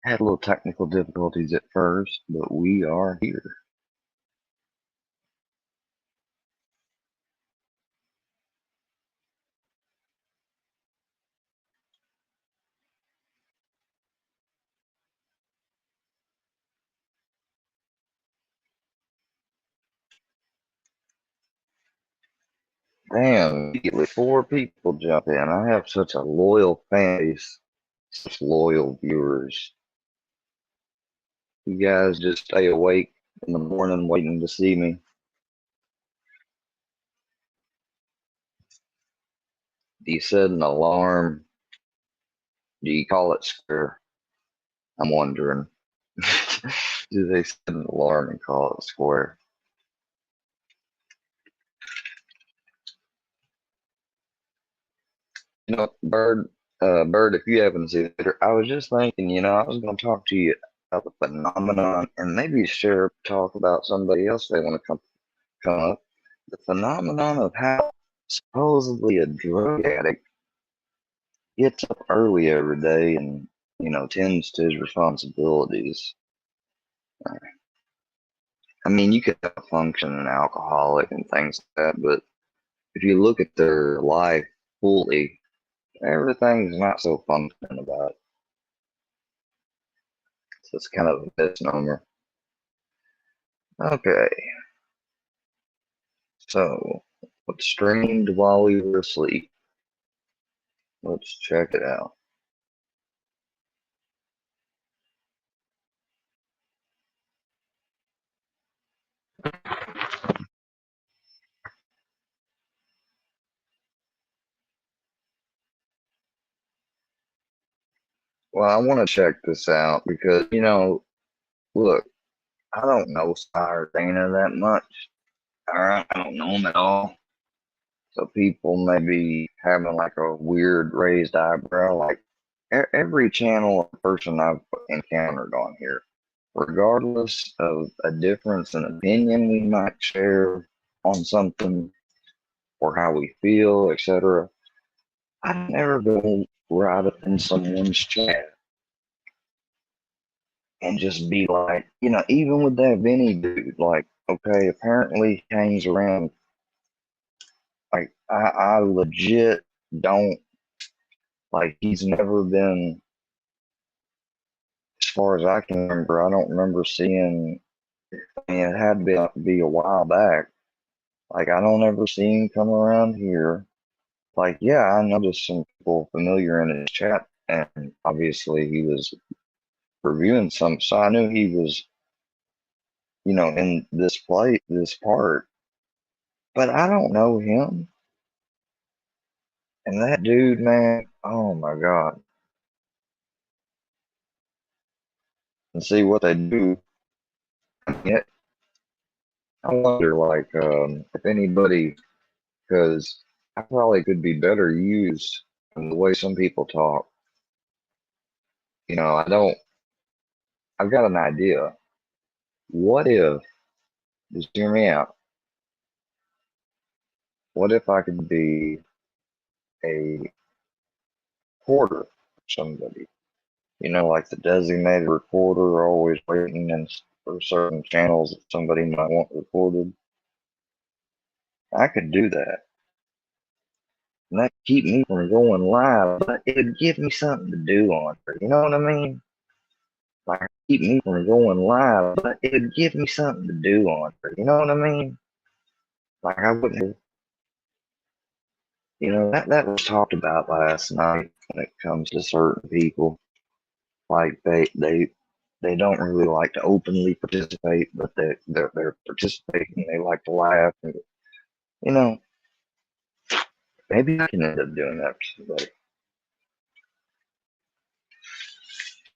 Had a little technical difficulties at first, but we are here. Damn, immediately 4 people jump in. I have such a loyal fan base, such loyal viewers. You guys just stay awake in the morning waiting to see me. Do you set an alarm? Do you call it square? I'm wondering. Do they set an alarm and call it square? Bird, if you haven't seen it, I was just thinking, I was going to talk to you about the phenomenon and maybe talk about somebody else they want to come up. The phenomenon of how supposedly a drug addict gets up early every day and, tends to his responsibilities. I mean, you could have a functioning alcoholic and things like that, but if you look at their life fully, everything's not so functioning about it. So it's kind of a misnomer. Okay, so what streamed while we were asleep? Let's check it out. Well, I want to check this out because, look, I don't know Sire Dana that much. All right, I don't know him at all. So people may be having like a weird raised eyebrow. Like every channel or person I've encountered on here, regardless of a difference in opinion we might share on something or how we feel, etc. I never go right up in someone's chat and just be like, even with that Vinny dude, like, okay, apparently he hangs around. Like, I legit don't, like, he's never been, as far as I can remember, I don't remember seeing, I mean, it had to be a while back. Like, I don't ever see him come around here. Like, yeah, I noticed some people familiar in his chat, and obviously he was reviewing some, so I knew he was, in this part, but I don't know him. And that dude, man, oh my God. And see what they do. Yet, I wonder, like, if anybody, because I probably could be better used in the way some people talk. I don't, I've got an idea. What if, just hear me out, what if I could be a porter for somebody? Like the designated reporter, always waiting for certain channels that somebody might want recorded. I could do that. And that keep me from going live, but it would give me something to do on her. You know what I mean? Like keep me from going live, but it would give me something to do on her. You know what I mean? Like I wouldn't, that was talked about last night when it comes to certain people. Like they don't really like to openly participate, but they're participating. They like to laugh, and you know, maybe I can end up doing that for somebody.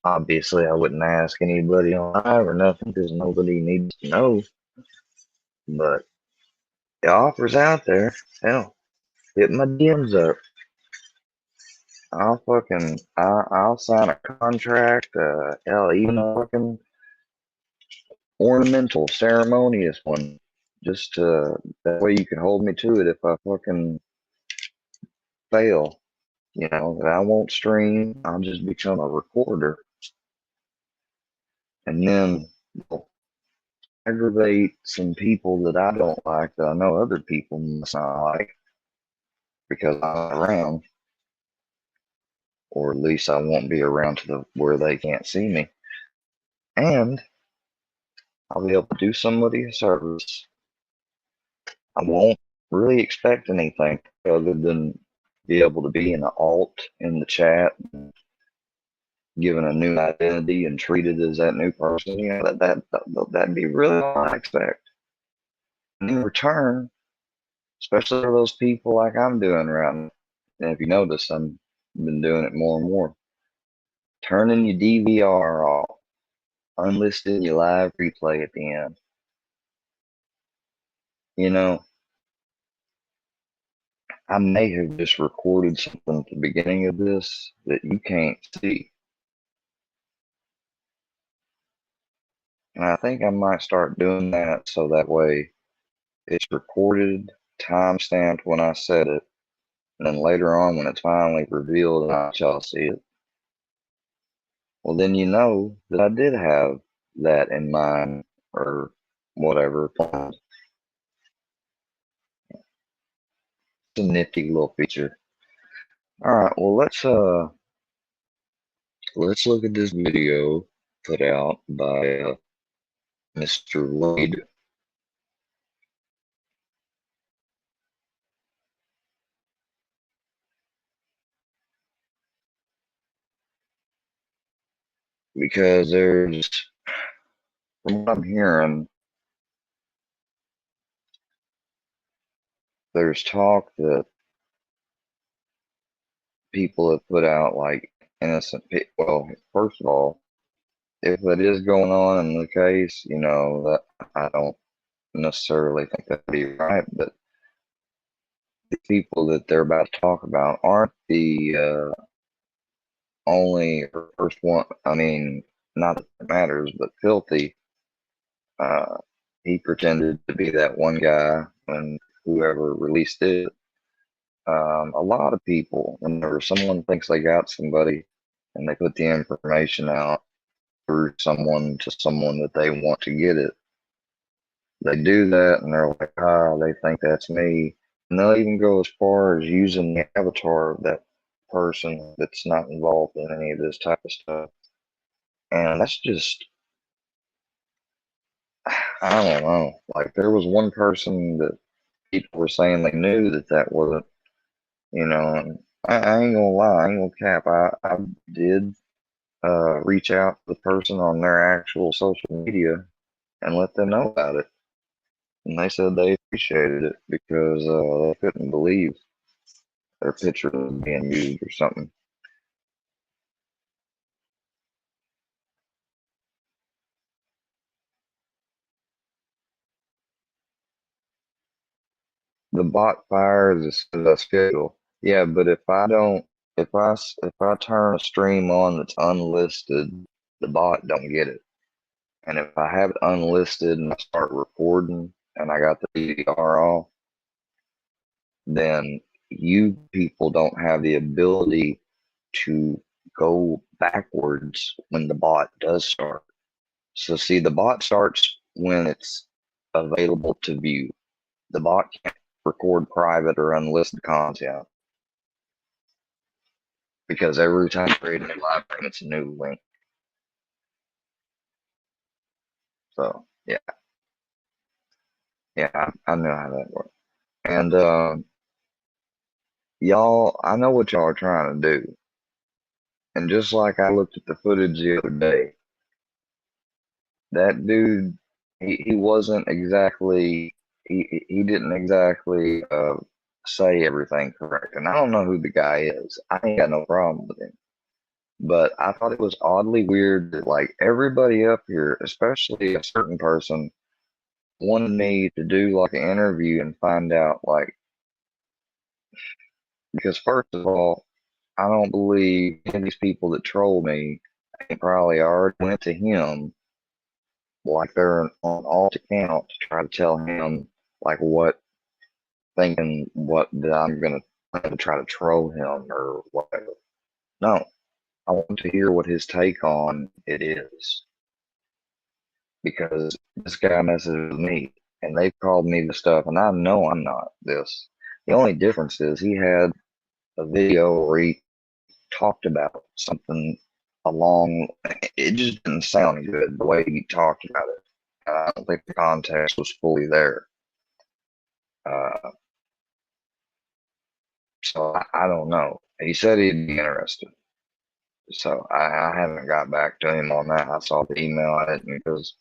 Obviously, I wouldn't ask anybody on live or nothing because nobody needs to know. But the offer's out there. Hell, hit my DMs up. I'll sign a contract. Hell, even a fucking ornamental, ceremonious one. Just that way you can hold me to it if I fucking fail. That I won't stream. I'll just become a recorder. and then they'll aggravate some people that I don't like that I know other people must not like because I'm not around, or at least I won't be around to the where they can't see me, and I'll be able to do somebody a service. I won't really expect anything other than be able to be an alt in the chat, given a new identity and treated as that new person. You know, that'd be really all I expect. And in return, especially for those people like I'm doing right now, and if you notice, I've been doing it more and more. Turning your DVR off, unlisted your live replay at the end. You know, I may have just recorded something at the beginning of this that you can't see. And I think I might start doing that so that way it's recorded, time stamped when I said it, and then later on when it's finally revealed and I shall see it, well then you know that I did have that in mind or whatever planned. It's a nifty little feature. Alright, well let's look at this video put out by Mr. Wade. Because there's, from what I'm hearing, there's talk that people have put out like innocent people. Well, first of all, if that is going on in the case, you know, that I don't necessarily think that'd be right, but the people that they're about to talk about aren't the only or first one. I mean, not that it matters, but Filthy, uh, he pretended to be that one guy when whoever released it. A lot of people, whenever someone thinks they got somebody and they put the information out through someone to someone that they want to get it, they do that and they're like, they think that's me. And they'll even go as far as using the avatar of that person that's not involved in any of this type of stuff. And that's just, I don't know. Like, there was one person that people were saying they knew that that wasn't, you know, and I ain't gonna lie, I ain't gonna cap. I did reach out to the person on their actual social media and let them know about it. And they said they appreciated it because they couldn't believe their picture was being used or something. The bot fires a schedule. Yeah, but if I turn a stream on that's unlisted, the bot don't get it. And if I have it unlisted and I start recording and I got the DVR off, then you people don't have the ability to go backwards when the bot does start. So see, the bot starts when it's available to view. The bot can't record private or unlisted content because every time you create a new live stream, it's a new link. So yeah, I know how that works. And y'all, I know what y'all are trying to do. And just like I looked at the footage the other day, that dude, he wasn't exactly, he didn't exactly say everything correct. And I don't know who the guy is. I ain't got no problem with him. But I thought it was oddly weird that like everybody up here, especially a certain person, wanted me to do like an interview and find out like, because first of all, I don't believe any of these people that troll me, they probably already went to him like they're on alt account to try to tell him like what, thinking what that I'm gonna try to troll him or whatever. No, I want to hear what his take on it is. because this guy messes with me, and they've called me this stuff, and I know I'm not this. The only difference is he had a video where he talked about something along. It just didn't sound good the way he talked about it. I don't think the context was fully there. Uh, so I don't know. He said he'd be interested. So I haven't got back to him on that. I saw the email. I didn't because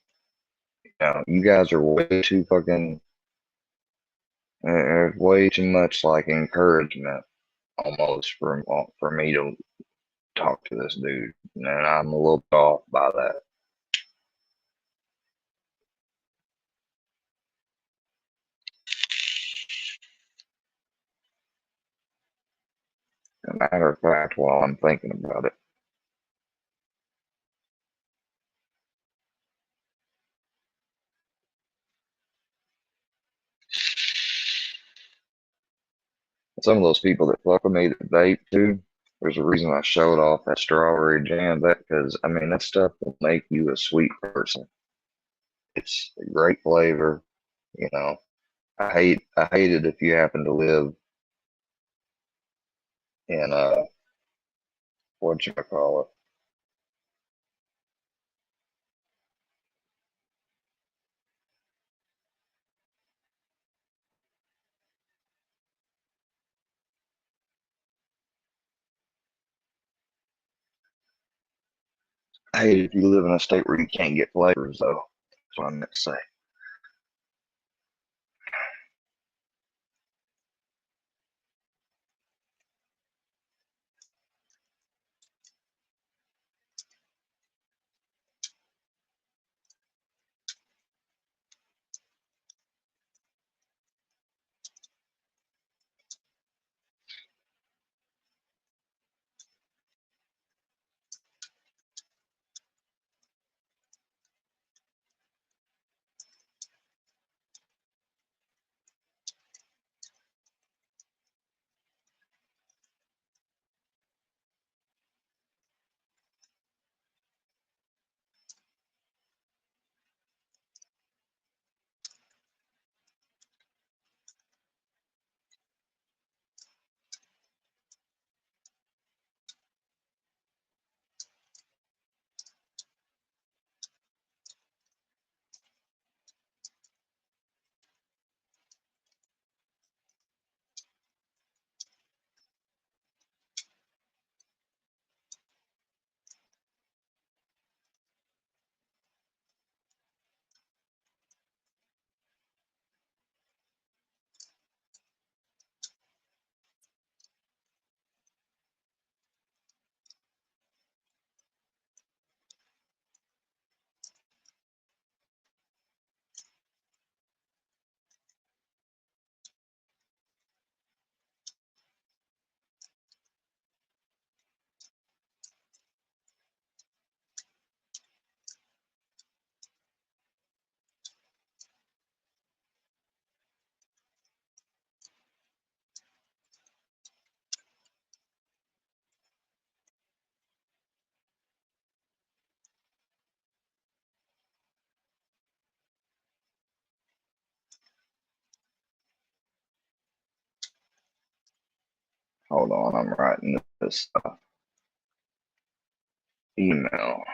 you guys are way too fucking. There's way too much like encouragement almost for me to talk to this dude, and I'm a little off by that. As a matter of fact, while I'm thinking about it, some of those people that fuck with me that vape too. There's a reason I showed off that strawberry jam. That because I mean that stuff will make you a sweet person. It's a great flavor. You know, I hate it if you happen to live in what you call it. I hate it if you live in a state where you can't get flavors though. That's what I meant to say. Hold on, I'm writing this email.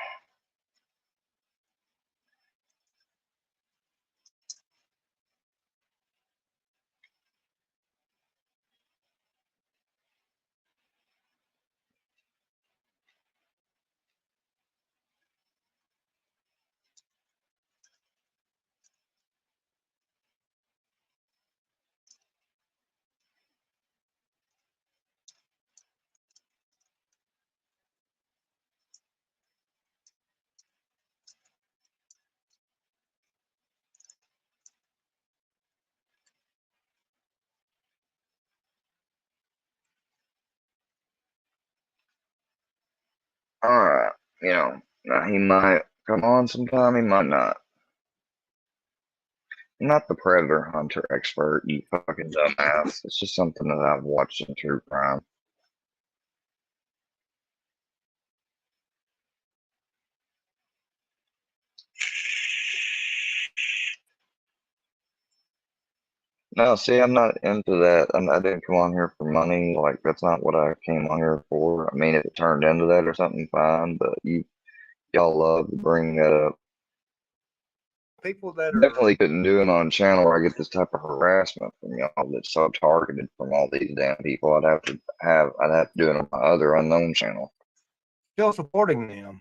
All right, now he might come on sometime. He might not. I'm not the predator hunter expert, you fucking dumbass. It's just something that I've watched in true crime. No, see, I'm not into that. I didn't come on here for money. Like, that's not what I came on here for. I mean, if it turned into that or something, fine. But y'all love to bring that up. People that are Definitely couldn't do it on a channel where I get this type of harassment from y'all that's so targeted from all these damn people. I'd have to do it on my other unknown channel. still supporting them,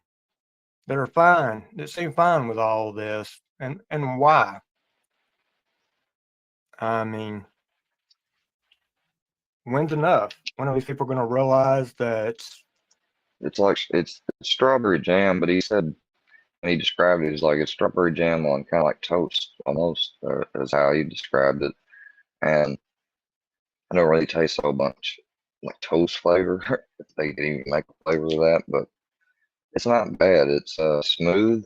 that are fine, that seem fine with all this, and why? I mean, when's enough? When are these people going to realize that? It's like it's strawberry jam, but he said when he described it, he's like it's strawberry jam on kind of like toast almost, or is how he described it. And I don't really taste so much like toast flavor, if they can even make a flavor of that, but it's not bad. It's smooth.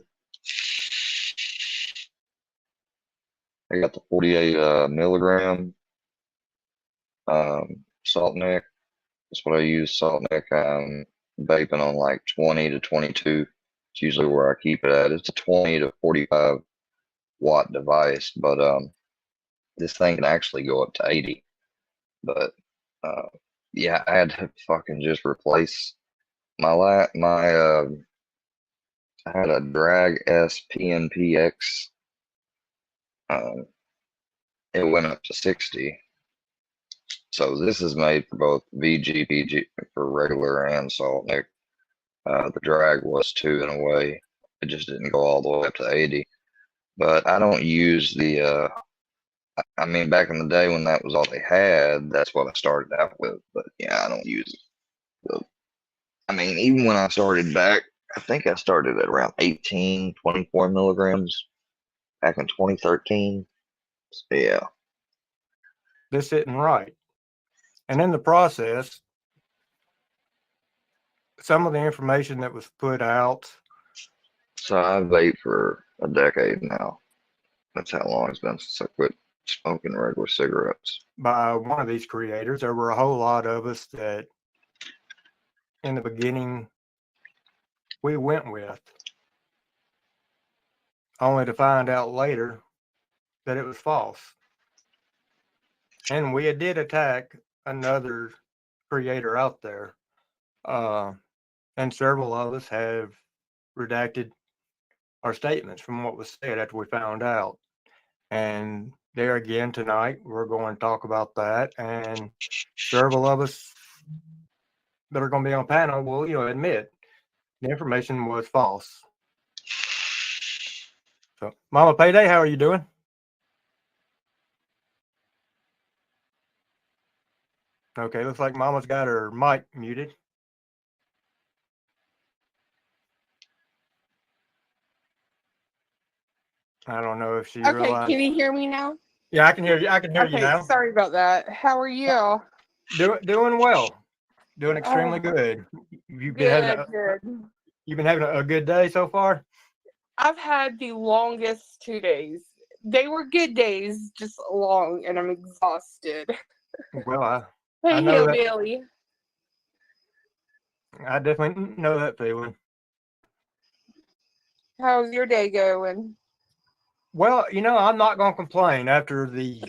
I got the 48 milligram salt neck. That's what I use, salt neck. I'm vaping on like 20 to 22. It's usually where I keep it at. It's a 20 to 45 watt device, but this thing can actually go up to 80. But uh, yeah, I had to fucking just replace my I had a Drag S PNPX. Um, it went up to 60. So this is made for both VG, PG, for regular and salt nick. The drag was too in a way. It just didn't go all the way up to 80. But I don't use the, I mean, back in the day when that was all they had, that's what I started out with. But yeah, I don't use it. So, I mean, even when I started back, I think I started at around 18, 24 milligrams back in 2013. So, yeah. This isn't right. And in the process, some of the information that was put out. So I vape for a decade now. That's how long it's been since I quit smoking regular cigarettes. By one of these creators, there were a whole lot of us that in the beginning we went with, only to find out later that it was false. And we did attack another creator out there. And several of us have redacted our statements from what was said after we found out. And there again tonight, we're going to talk about that. And several of us that are going to be on panel will, admit the information was false. So, Mama Payday, how are you doing? Okay, looks like Mama's got her mic muted. I don't know if she realized. Can you hear me now? Yeah, I can hear you. I can hear you now. Sorry about that. How are you? Doing well. Doing extremely good. You've been having a good day so far? I've had the longest 2 days. They were good days, just long, and I'm exhausted. Well, Hey, I know that. Hillbilly. I definitely know that feeling. How's your day going? Well, I'm not going to complain after the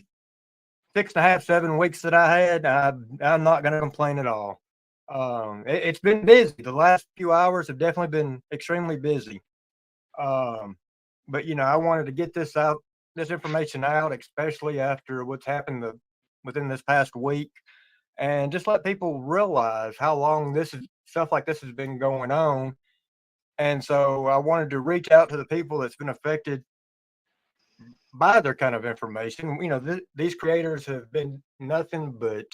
6.5, 7 weeks that I had. I'm not going to complain at all. It's been busy. The last few hours have definitely been extremely busy. But I wanted to get this information out, especially after what's happened within this past week, and just let people realize how long stuff like this has been going on. And so I wanted to reach out to the people that's been affected by their kind of information. These creators have been nothing but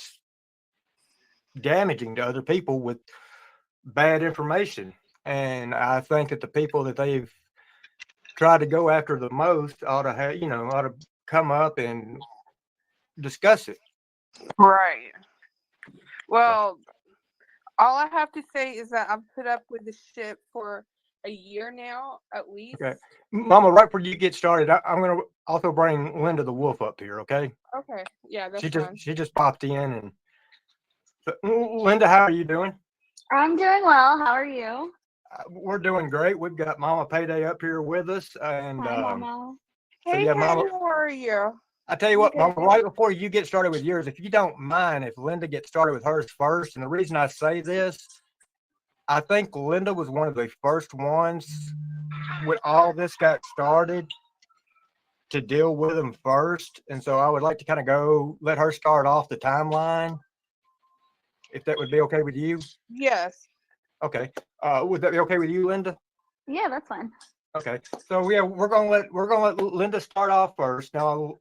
damaging to other people with bad information. And I think that the people that they've tried to go after the most ought to come up and discuss it. Right. Well, all I have to say is that I've put up with this shit for a year now, at least. Okay. Mama, right before you get started, I'm going to also bring Linda the Wolf up here, okay? Okay. Yeah, that's fine. She just popped in. And so, Linda, how are you doing? I'm doing well. How are you? We're doing great. We've got Mama Payday up here with us. And Hi, Mama. Hey, Mama, how are you? I tell you what, Okay. Mama, right before you get started with yours, if you don't mind, if Linda gets started with hers first, and the reason I say this, I think Linda was one of the first ones when all this got started to deal with them first. And so I would like to kind of let her start off the timeline, if that would be okay with you. Yes. Okay. Would that be okay with you, Linda? Yeah, that's fine. Okay. So yeah, we're gonna let Linda start off first. Now,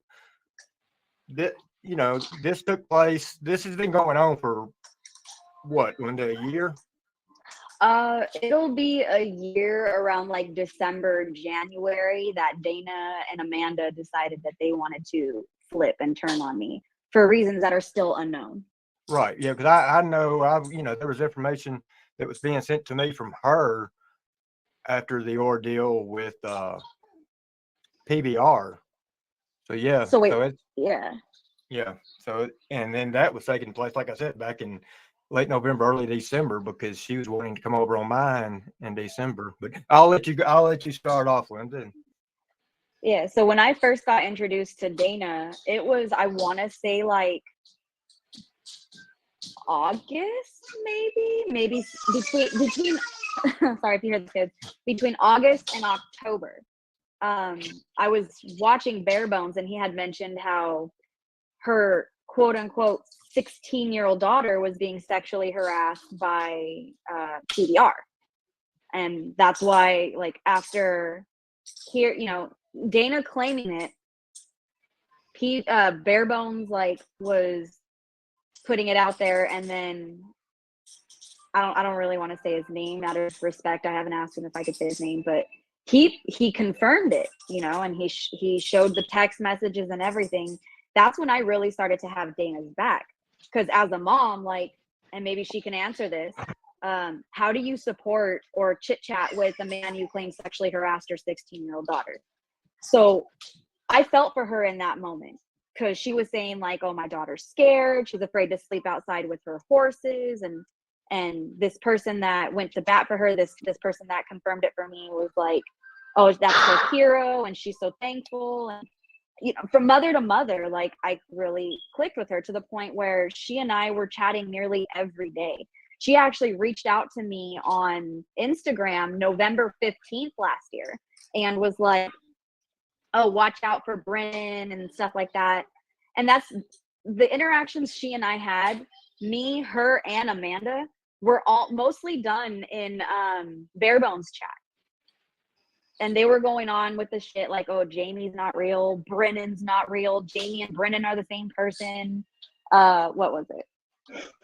this took place. This has been going on for what, Linda, a year? It'll be a year around like December, January that Dana and Amanda decided that they wanted to flip and turn on me for reasons that are still unknown. Right. Yeah, because I know there was information that was being sent to me from her after the ordeal with PBR. So yeah. So wait, So it's yeah. yeah. So and then that was taking place, like I said, back in late November, early December, because she was wanting to come over on mine in December. But I'll let you start off, Linda. Yeah, so when I first got introduced to Dana, it was, I want to say like August, maybe between sorry if you hear the kids, between August and October. I was watching Bare Bones and he had mentioned how her quote unquote 16-year-old daughter was being sexually harassed by PBR. And that's why, like, after here, Dana claiming it, Bare Bones like was putting it out there, and then I don't really want to say his name out of respect. I haven't asked him if I could say his name, but he confirmed it, and he showed the text messages and everything. That's when I really started to have Dana's back, because as a mom, like, and maybe she can answer this, how do you support or chit chat with a man you claim sexually harassed your 16-year-old daughter? So I felt for her in that moment, because she was saying like, oh, my daughter's scared, she's afraid to sleep outside with her horses, and this person that went to bat for her, this person that confirmed it for me, was like, oh, that's her hero and she's so thankful. And from mother to mother, like, I really clicked with her to the point where she and I were chatting nearly every day. She actually reached out to me on Instagram November 15th last year and was like, oh, watch out for Brennan and stuff like that. And that's the interactions she and I had, me, her, and Amanda, were all mostly done in Bare Bones chat. And they were going on with the shit like, oh, Jamie's not real, Brennan's not real, Jamie and Brennan are the same person. What was it?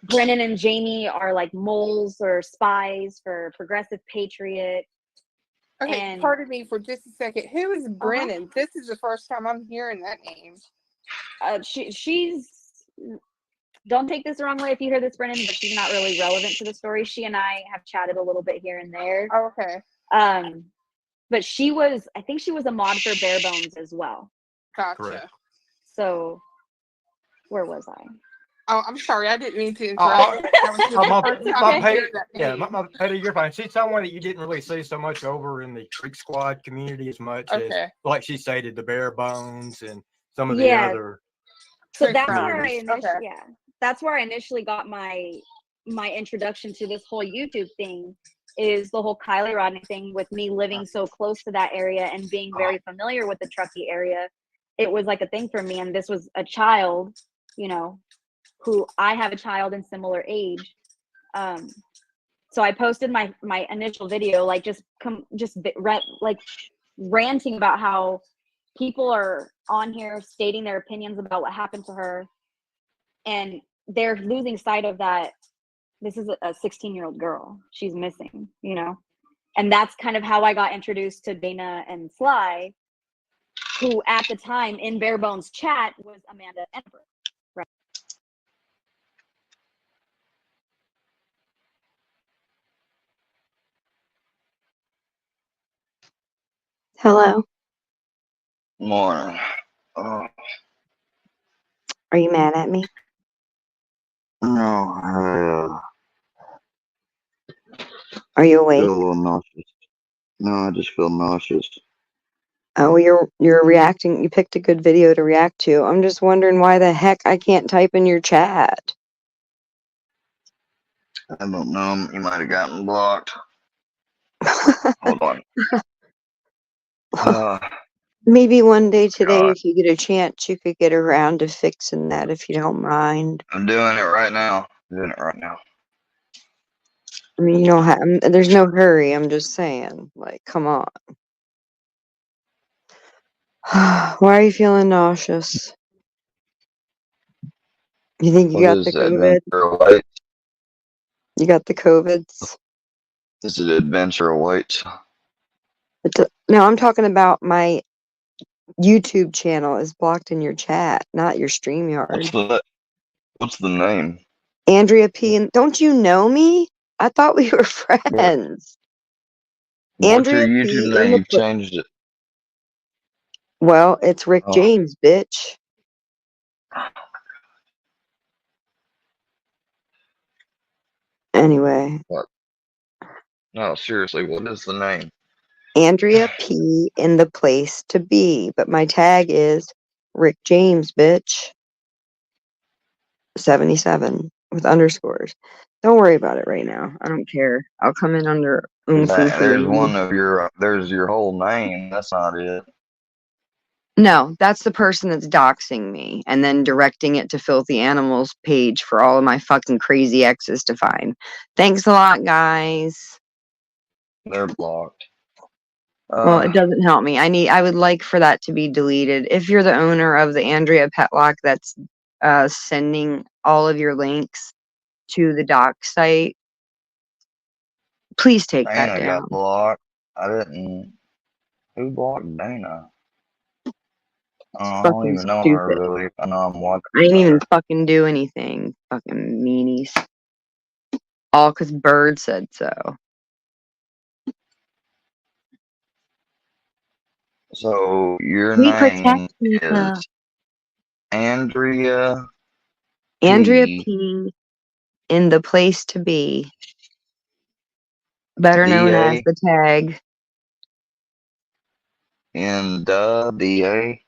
Brennan and Jamie are like moles or spies for Progressive Patriot. Okay, And pardon me for just a second. Who is Brennan? This is the first time I'm hearing that name. She's, don't take this the wrong way if you hear this, Brennan, but she's not really relevant to the story. She and I have chatted a little bit here and there. Oh, okay. But I think she was a mod for Bare Bones as well. Gotcha. Correct. So where was I? Oh, I'm sorry. I didn't mean to interrupt. Patty, you're fine. She's someone that you didn't really see so much over in the Creek Squad community as much as, like she stated, the Bare Bones and some of the other. So that's where that's where I initially got my introduction to this whole YouTube thing, is the whole Kylie Rodney thing. With me living so close to that area and being very familiar with the Truckee area, it was like a thing for me. And this was a child, who I have a child in similar age. So I posted my initial video, like like ranting about how people are on here stating their opinions about what happened to her, and they're losing sight of that this is a 16-year-old girl. She's missing, and that's kind of how I got introduced to Dana and Sly, who at the time in Bare Bones chat was Amanda Enver. Right. Hello. Morning. Oh, Are you mad at me? no, Are you I awake? feel a little nauseous. No, I just feel nauseous. Oh, you're reacting. You picked a good video to react to. I'm just wondering why the heck I can't type in your chat. I don't know. You might have gotten blocked. Hold on. Maybe one day today, God. if you get a chance, you could get around to fixing that if you don't mind. I'm doing it right now. I mean, you don't have. There's no hurry. I'm just saying. Like, come on. Why are you feeling nauseous? You think you What got is the the COVID? adventure awaits? You got the COVIDs? This is adventure awaits. No, I'm talking about my YouTube channel is blocked in your chat, not your StreamYard. What's the name? Andrea P. And don't you know me? I thought we were friends. What's your Andrea YouTube P. in name? the You've changed it. Well, it's Rick Oh. James, bitch. Anyway. What? No, seriously, what is the name? Andrea P. in the place to be. But my tag is Rick James, bitch. 77 with underscores. Don't worry about it right now. I don't care. I'll come in under There's one of your. There's your whole name. That's not it. No, that's the person that's doxing me and then directing it to Filthy Animals page for all of my fucking crazy exes to find. Thanks a lot, guys. They're blocked. Well, it doesn't help me. I would like for that to be deleted. If you're the owner of the Andrea Petlock that's sending all of your links to the doc site, please take that Dana down. got blocked. I didn't. Who blocked Dana? I don't Fucking even know her stupid. really. I know I'm watching. I didn't even fucking do anything. Fucking meanies. All because Bird said so. So your We protect name people. is Andrea P. in the place to be. Better known as DA the tag. in the DA.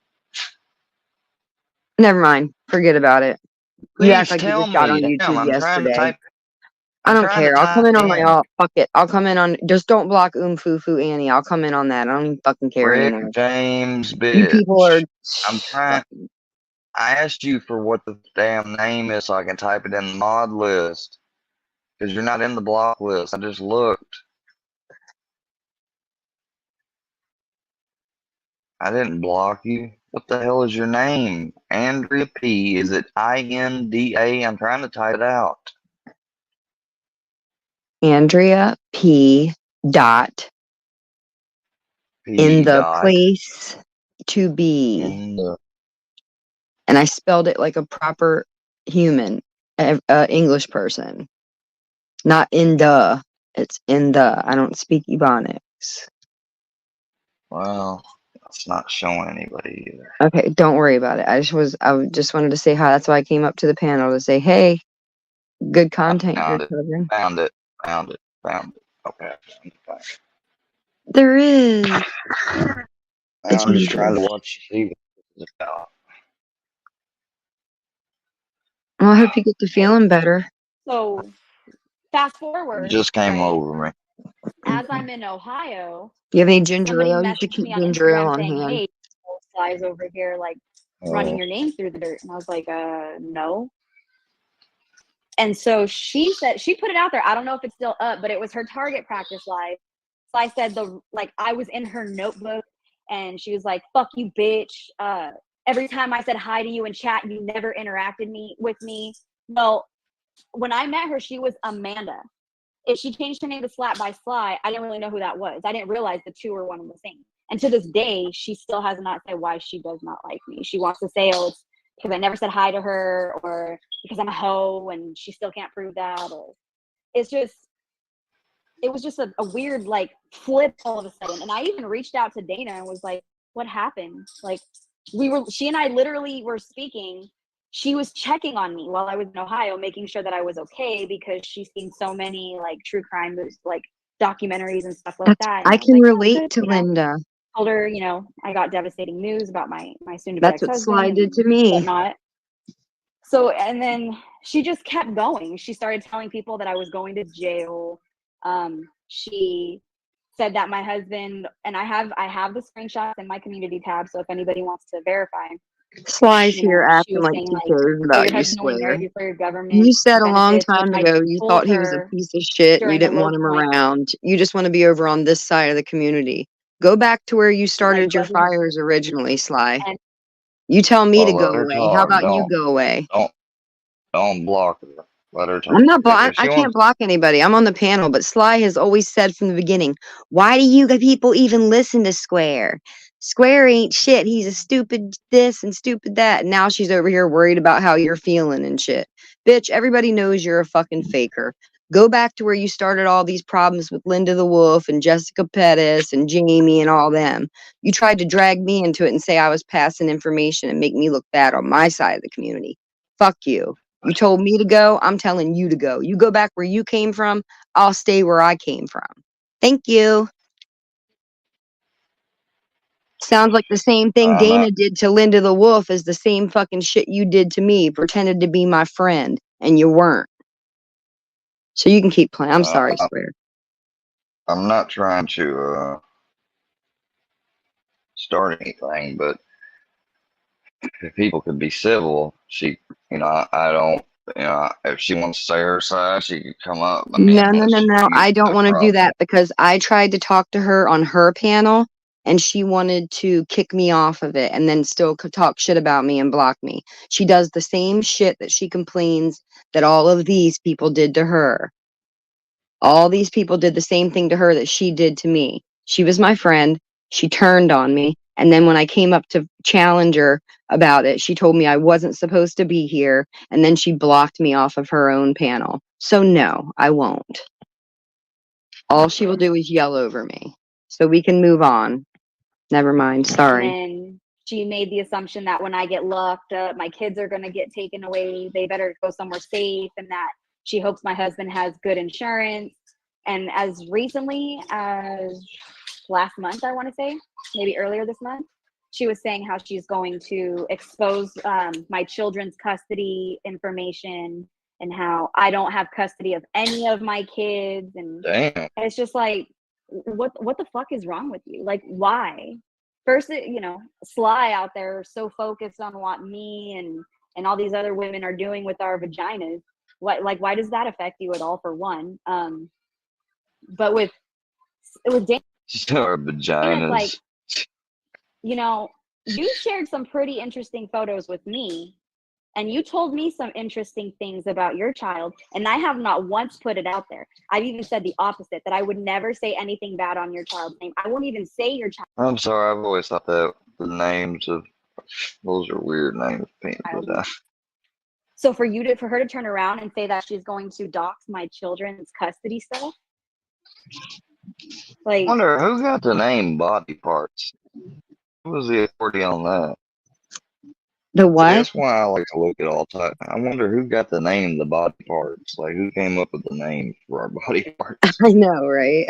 Never mind. Forget about it. You act Please like you tell just got on me. Damn, YouTube I'm trying to yesterday. type. I I'm don't trying to care. I'll come type in on in my fuck it. I'll come in on just don't block Foo Annie. I'll come in on that. I don't even fucking care Rick anymore. James, You people are bitch. I'm trying. I asked you for what the damn name is so I can type it in the mod list. Because you're not in the block list. I just looked. I didn't block you. What the hell is your name? Andrea P. Is it INDA? I'm trying to type it out. Andrea P. Dot P. in the Dot place to be. in the. And I spelled it like a proper human, English person. Not in the. It's in the. I don't speak Ebonics. Well, it's not showing anybody either. Okay, don't worry about it. I just wanted to say hi. That's why I came up to the panel to say, hey, good content you're covering. Found it. Okay. There is. I'm just trying to watch you see what this is about. Well, I hope you get to feeling better. So fast It forward, just came right? over me. As I'm in Ohio, You have any ginger somebody ale? You should messaged keep me on ginger ale Instagram on saying, hand. "Hey, guys over here like running your name through the dirt," and I was like, no." And so she said she put it out there. I don't know if it's still up, but it was her target practice live. So I said I was in her notebook, and she was like, "Fuck you, bitch." Every time I said hi to you in chat, you never interacted with me. Well, when I met her, she was Amanda. If she changed her name to Slap by Sly, I didn't really know who that was. I didn't realize the two were one and the same. And to this day, she still has not said why she does not like me. She wants to say, oh, it's because I never said hi to her, or because I'm a hoe and she still can't prove that. Or it was just a weird like flip all of a sudden. And I even reached out to Dana and was like, what happened? Like she and I literally were speaking. She was checking on me while I was in Ohio, making sure that I was okay, because she's seen so many like true crime, like documentaries and stuff like that. And I can was like, relate good, to Linda. told her, you know, I got devastating news about my soon-to-be That's what ex-husband Sly did and to me. whatnot. So, and then she just kept going. She started telling people that I was going to jail. She said that my husband, and I have the screenshots in my community tab, so if anybody wants to verify, Sly's you know, here she acting was like saying he like, cares oh, about your you, husband only Square. married you for your government You said a long benefits, which time I ago you told thought he was a her piece of shit and you during a didn't want low him point. around. You just want to be over on this side of the community. Go back to where you started your wasn't- fires originally, Sly. and You tell me to Well, go let her away. How talk. about you go away? Don't block her. Let her talk. I'm not. If I she can't wants, block anybody. I'm on the panel, but Sly has always said from the beginning, "Why do you people even listen to Square? Square ain't shit. He's a stupid this and stupid that." And now she's over here worried about how you're feeling and shit. Bitch, everybody knows you're a fucking faker. Go back to where you started all these problems with Linda the Wolf and Jessica Pettis and Jamie and all them. You tried to drag me into it and say I was passing information and make me look bad on my side of the community. Fuck you. You told me to go. I'm telling you to go. You go back where you came from. I'll stay where I came from. Thank you. Sounds like the same thing I'm Dana not. did to Linda the Wolf is the same fucking shit you did to me. Pretended to be my friend and you weren't. So you can keep playing. I'm sorry, Square. I'm not trying to start anything, but if people could be civil, I don't. If she wants to say her side, she could come up. I mean, No. I don't want to do problem. that because I tried to talk to her on her panel and she wanted to kick me off of it and then still could talk shit about me and block me. She does the same shit that she complains that all of these people did to her. All these people did the same thing to her that she did to me. She was my friend. She turned on me. And then when I came up to challenge her about it, she told me I wasn't supposed to be here. And then she blocked me off of her own panel. So no, I won't. All she will do is yell over me. So we can move on. Never mind. Sorry. And then she made the assumption that when I get locked up, my kids are going to get taken away. They better go somewhere safe, and that she hopes my husband has good insurance. And as recently as last month, I want to say, maybe earlier this month, she was saying how she's going to expose my children's custody information and how I don't have custody of any of my kids. And Damn. it's just like, what the fuck is wrong with you? Like, why? First, Sly out there so focused on what me and all these other women are doing with our vaginas. Why does that affect you at all, for one? But with Dana, Our it's vaginas. like, you shared some pretty interesting photos with me, and you told me some interesting things about your child, and I have not once put it out there. I've even said the opposite, that I would never say anything bad on your child's name. I won't even say your child. I'm sorry. I've always thought that the names of those are weird names. But, So for her to turn around and say that she's going to dox my children's custody stuff, I wonder who got the name body parts. Who was the authority on that? The what? That's why I like to look at all time. I wonder who got the name the body parts. Like who came up with the name for our body parts. I know, right?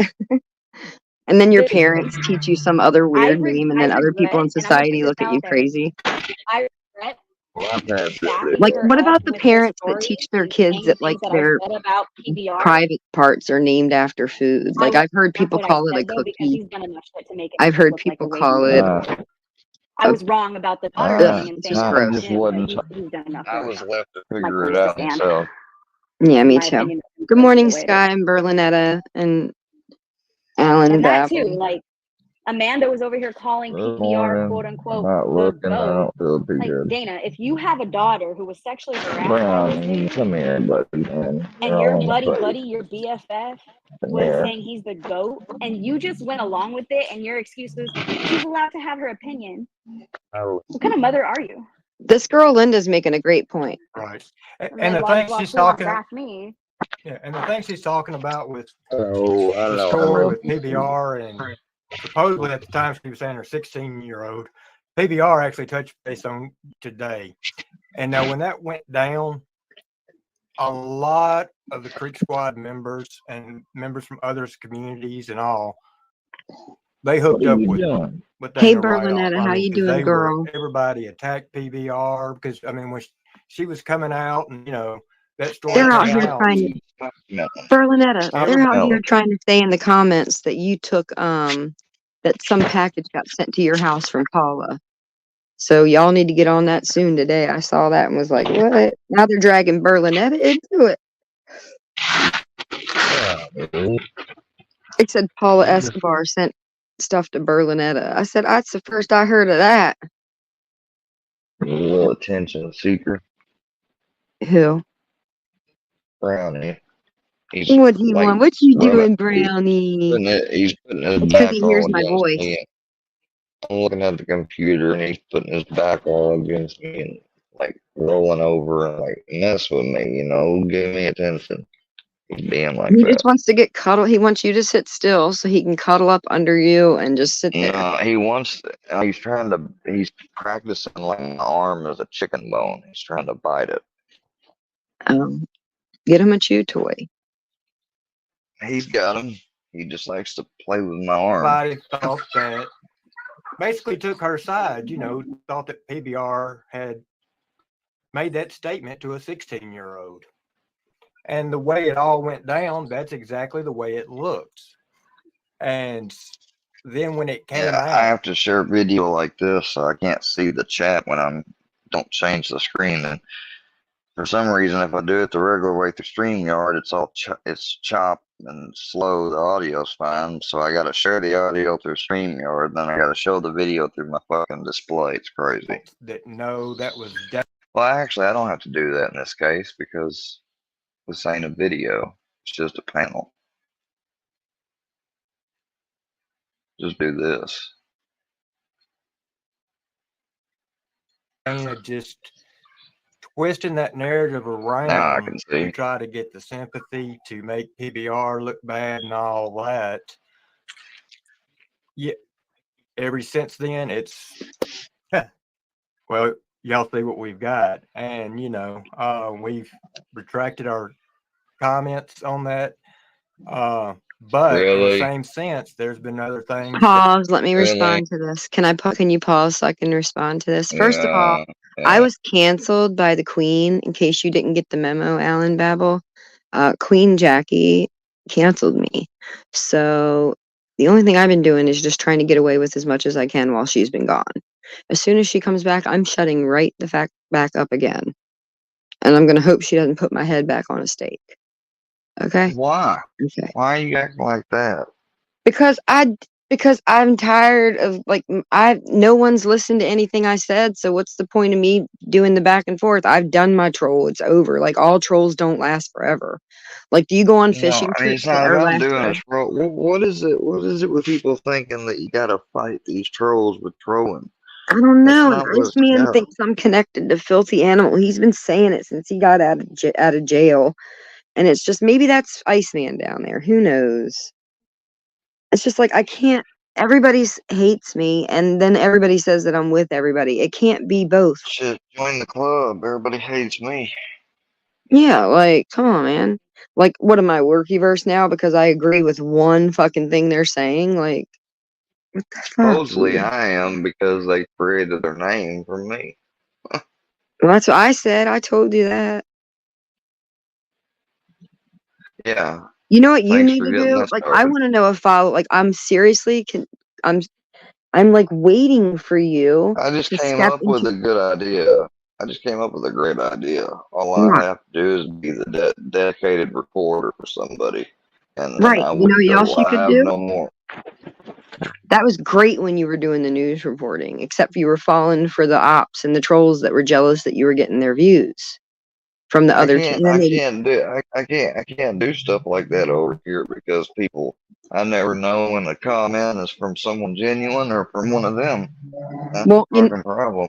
And then your parents teach you some other weird name, and then other people in society look at you crazy. I regret Like, what about the parents that teach their kids that like their private parts are named after food? Like, I've heard people call it a cookie. I've heard people call it. I was wrong about the daughter thing and saying I that just wasn't. I was left to figure it out myself. Yeah, me too. Good morning, Sky and Berlinetta and Alan and that Babel. too, like Amanda was over here calling PBR quote unquote the goat. Like, Dana, if you have a daughter who was sexually harassed, come here, buddy, man. and your buddy, your BFF was saying he's the goat, and you just went along with it, and your excuse was she's allowed to have her opinion. What kind of mother are you? This girl Linda's making a great point. Right. And the thing she's talking me. Yeah, and the thing she's talking about with the story with PBR, and supposedly at the time she was saying her 16-year-old, PBR actually touched base on today. And now when that went down, a lot of the Creek Squad members and members from other communities and all, they hooked up with but they Hey, had a write-off. Berlinetta, I how mean, you because doing, girl? everybody attacked PBR because I mean when she was coming out and that story They're out came here out. trying to Berlinetta. They're out here trying to say in the comments that you took that some package got sent to your house from Paula. So y'all need to get on that soon today. I saw that and was like, what? Now they're dragging Berlinetta into it. It said Paula Escobar sent stuff to Berlinetta. I said, that's the first I heard of that. A little attention seeker. Who? Brownie. What do you like, want? What you doing, Brownie? He's putting his It's because back he hears all my against voice. me. I'm looking at the computer and he's putting his back all against me and like rolling over and like mess with me, give me attention. He's being like He that. just wants to get cuddled. He wants you to sit still so he can cuddle up under you and just sit there. No, he's practicing like my arm is a chicken bone. He's trying to bite it. Get him a chew toy. He's got him. He just likes to play with my arm. Everybody thought that basically took her side, thought that PBR had made that statement to a 16-year-old. And the way it all went down, that's exactly the way it looked. And then when it came out, I have to share a video like this so I can't see the chat when I don't change the screen. And for some reason, if I do it the regular way through StreamYard, it's chopped and slow. The audio's fine, so I got to share the audio through StreamYard. Then I got to show the video through my fucking display. It's crazy. That was well, actually, I don't have to do that in this case because this ain't a video; it's just a panel. Just do this. Just twisting that narrative around now I can see. to try to get the sympathy to make PBR look bad and all that. Yeah, ever since then, it's well, y'all see what we've got, and we've retracted our comments on that. But in the same sense, there's been other things. Pause. Let me respond to this. Can you pause so I can respond to this? First of all, I was canceled by the Queen. In case you didn't get the memo, Alan Babel, Queen Jackie canceled me. So the only thing I've been doing is just trying to get away with as much as I can while she's been gone. As soon as she comes back, I'm shutting right the fact back up again, and I'm gonna hope she doesn't put my head back on a stake. Okay. Why? Okay. Why are you acting like that? Because I'm tired of no one's listened to anything I said, so what's the point of me doing the back and forth? I've done my troll. It's over. Like all trolls don't last forever. Like, do you go on fishing trips it's not that are about last doing forever? a troll. What is it? What is it with people thinking that you gotta fight these trolls with trolling? I don't know. That's not what it's Iceman about. thinks I'm connected to Filthy Animal. He's been saying it since he got out of jail, and it's just maybe that's Iceman down there. Who knows? It's just like I can't. Everybody hates me, and then everybody says that I'm with everybody. It can't be both. Shit, join the club. Everybody hates me. Yeah, like, come on, man. Like, what am I, workyverse now because I agree with one fucking thing they're saying? Like, what the fuck? Supposedly I am because they created their name for me. Well, that's what I said. I told you that. Yeah. You know what you need to do? Like, I want to know if I'm seriously I'm like waiting for you. I just came up with a good idea. I just came up with a great idea. All I have to do is be the dedicated reporter for somebody, and then I would go live no more. That was great when you were doing the news reporting, except you were falling for the ops and the trolls that were jealous that you were getting their views from the other team. I can't do stuff like that over here because I never know when a comment is from someone genuine or from one of them. That's the fucking problem.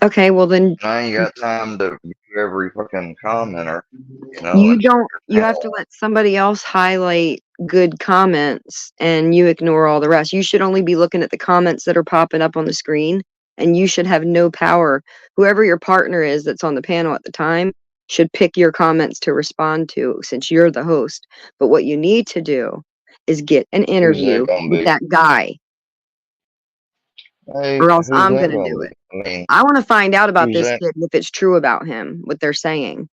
Okay, well then I ain't got time to view every fucking commenter. You have to let somebody else highlight good comments and you ignore all the rest. You should only be looking at the comments that are popping up on the screen, and you should have no power. Whoever your partner is that's on the panel at the time should pick your comments to respond to since you're the host. But what you need to do is get an interview with that guy. or Hey, else who's I'm that gonna gonna do be? it. I mean, I want to find out about who's this that? kid if it's true about him, what they're saying.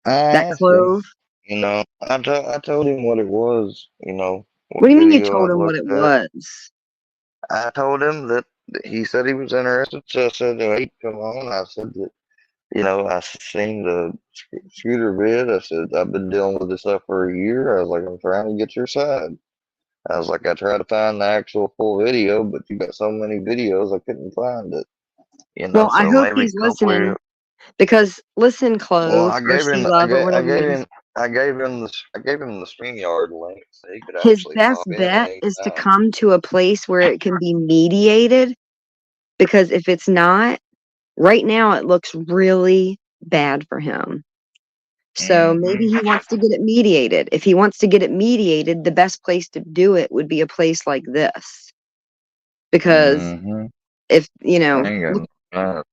I That asked him. clove. I told him what it was. What What do you mean you video told I'd him what it looked at. was? I told him that he said he was interested. So I said, "Hey, come on." I said that I seen the scooter vid. I said I've been dealing with this stuff for a year. I was like, I'm trying to get your side. I was like, I tried to find the actual full video, but you got so many videos, I couldn't find it. Well, I So hope maybe he's a couple listening of. because listen, Well, clove or sea love or whatever it is. I gave him the StreamYard link so he could His actually best pop in at bet any is to time. come to a place where it can be mediated, because if it's not, right now it looks really bad for him. So maybe he wants to get it mediated. If he wants to get it mediated, the best place to do it would be a place like this. Because if, Hang on.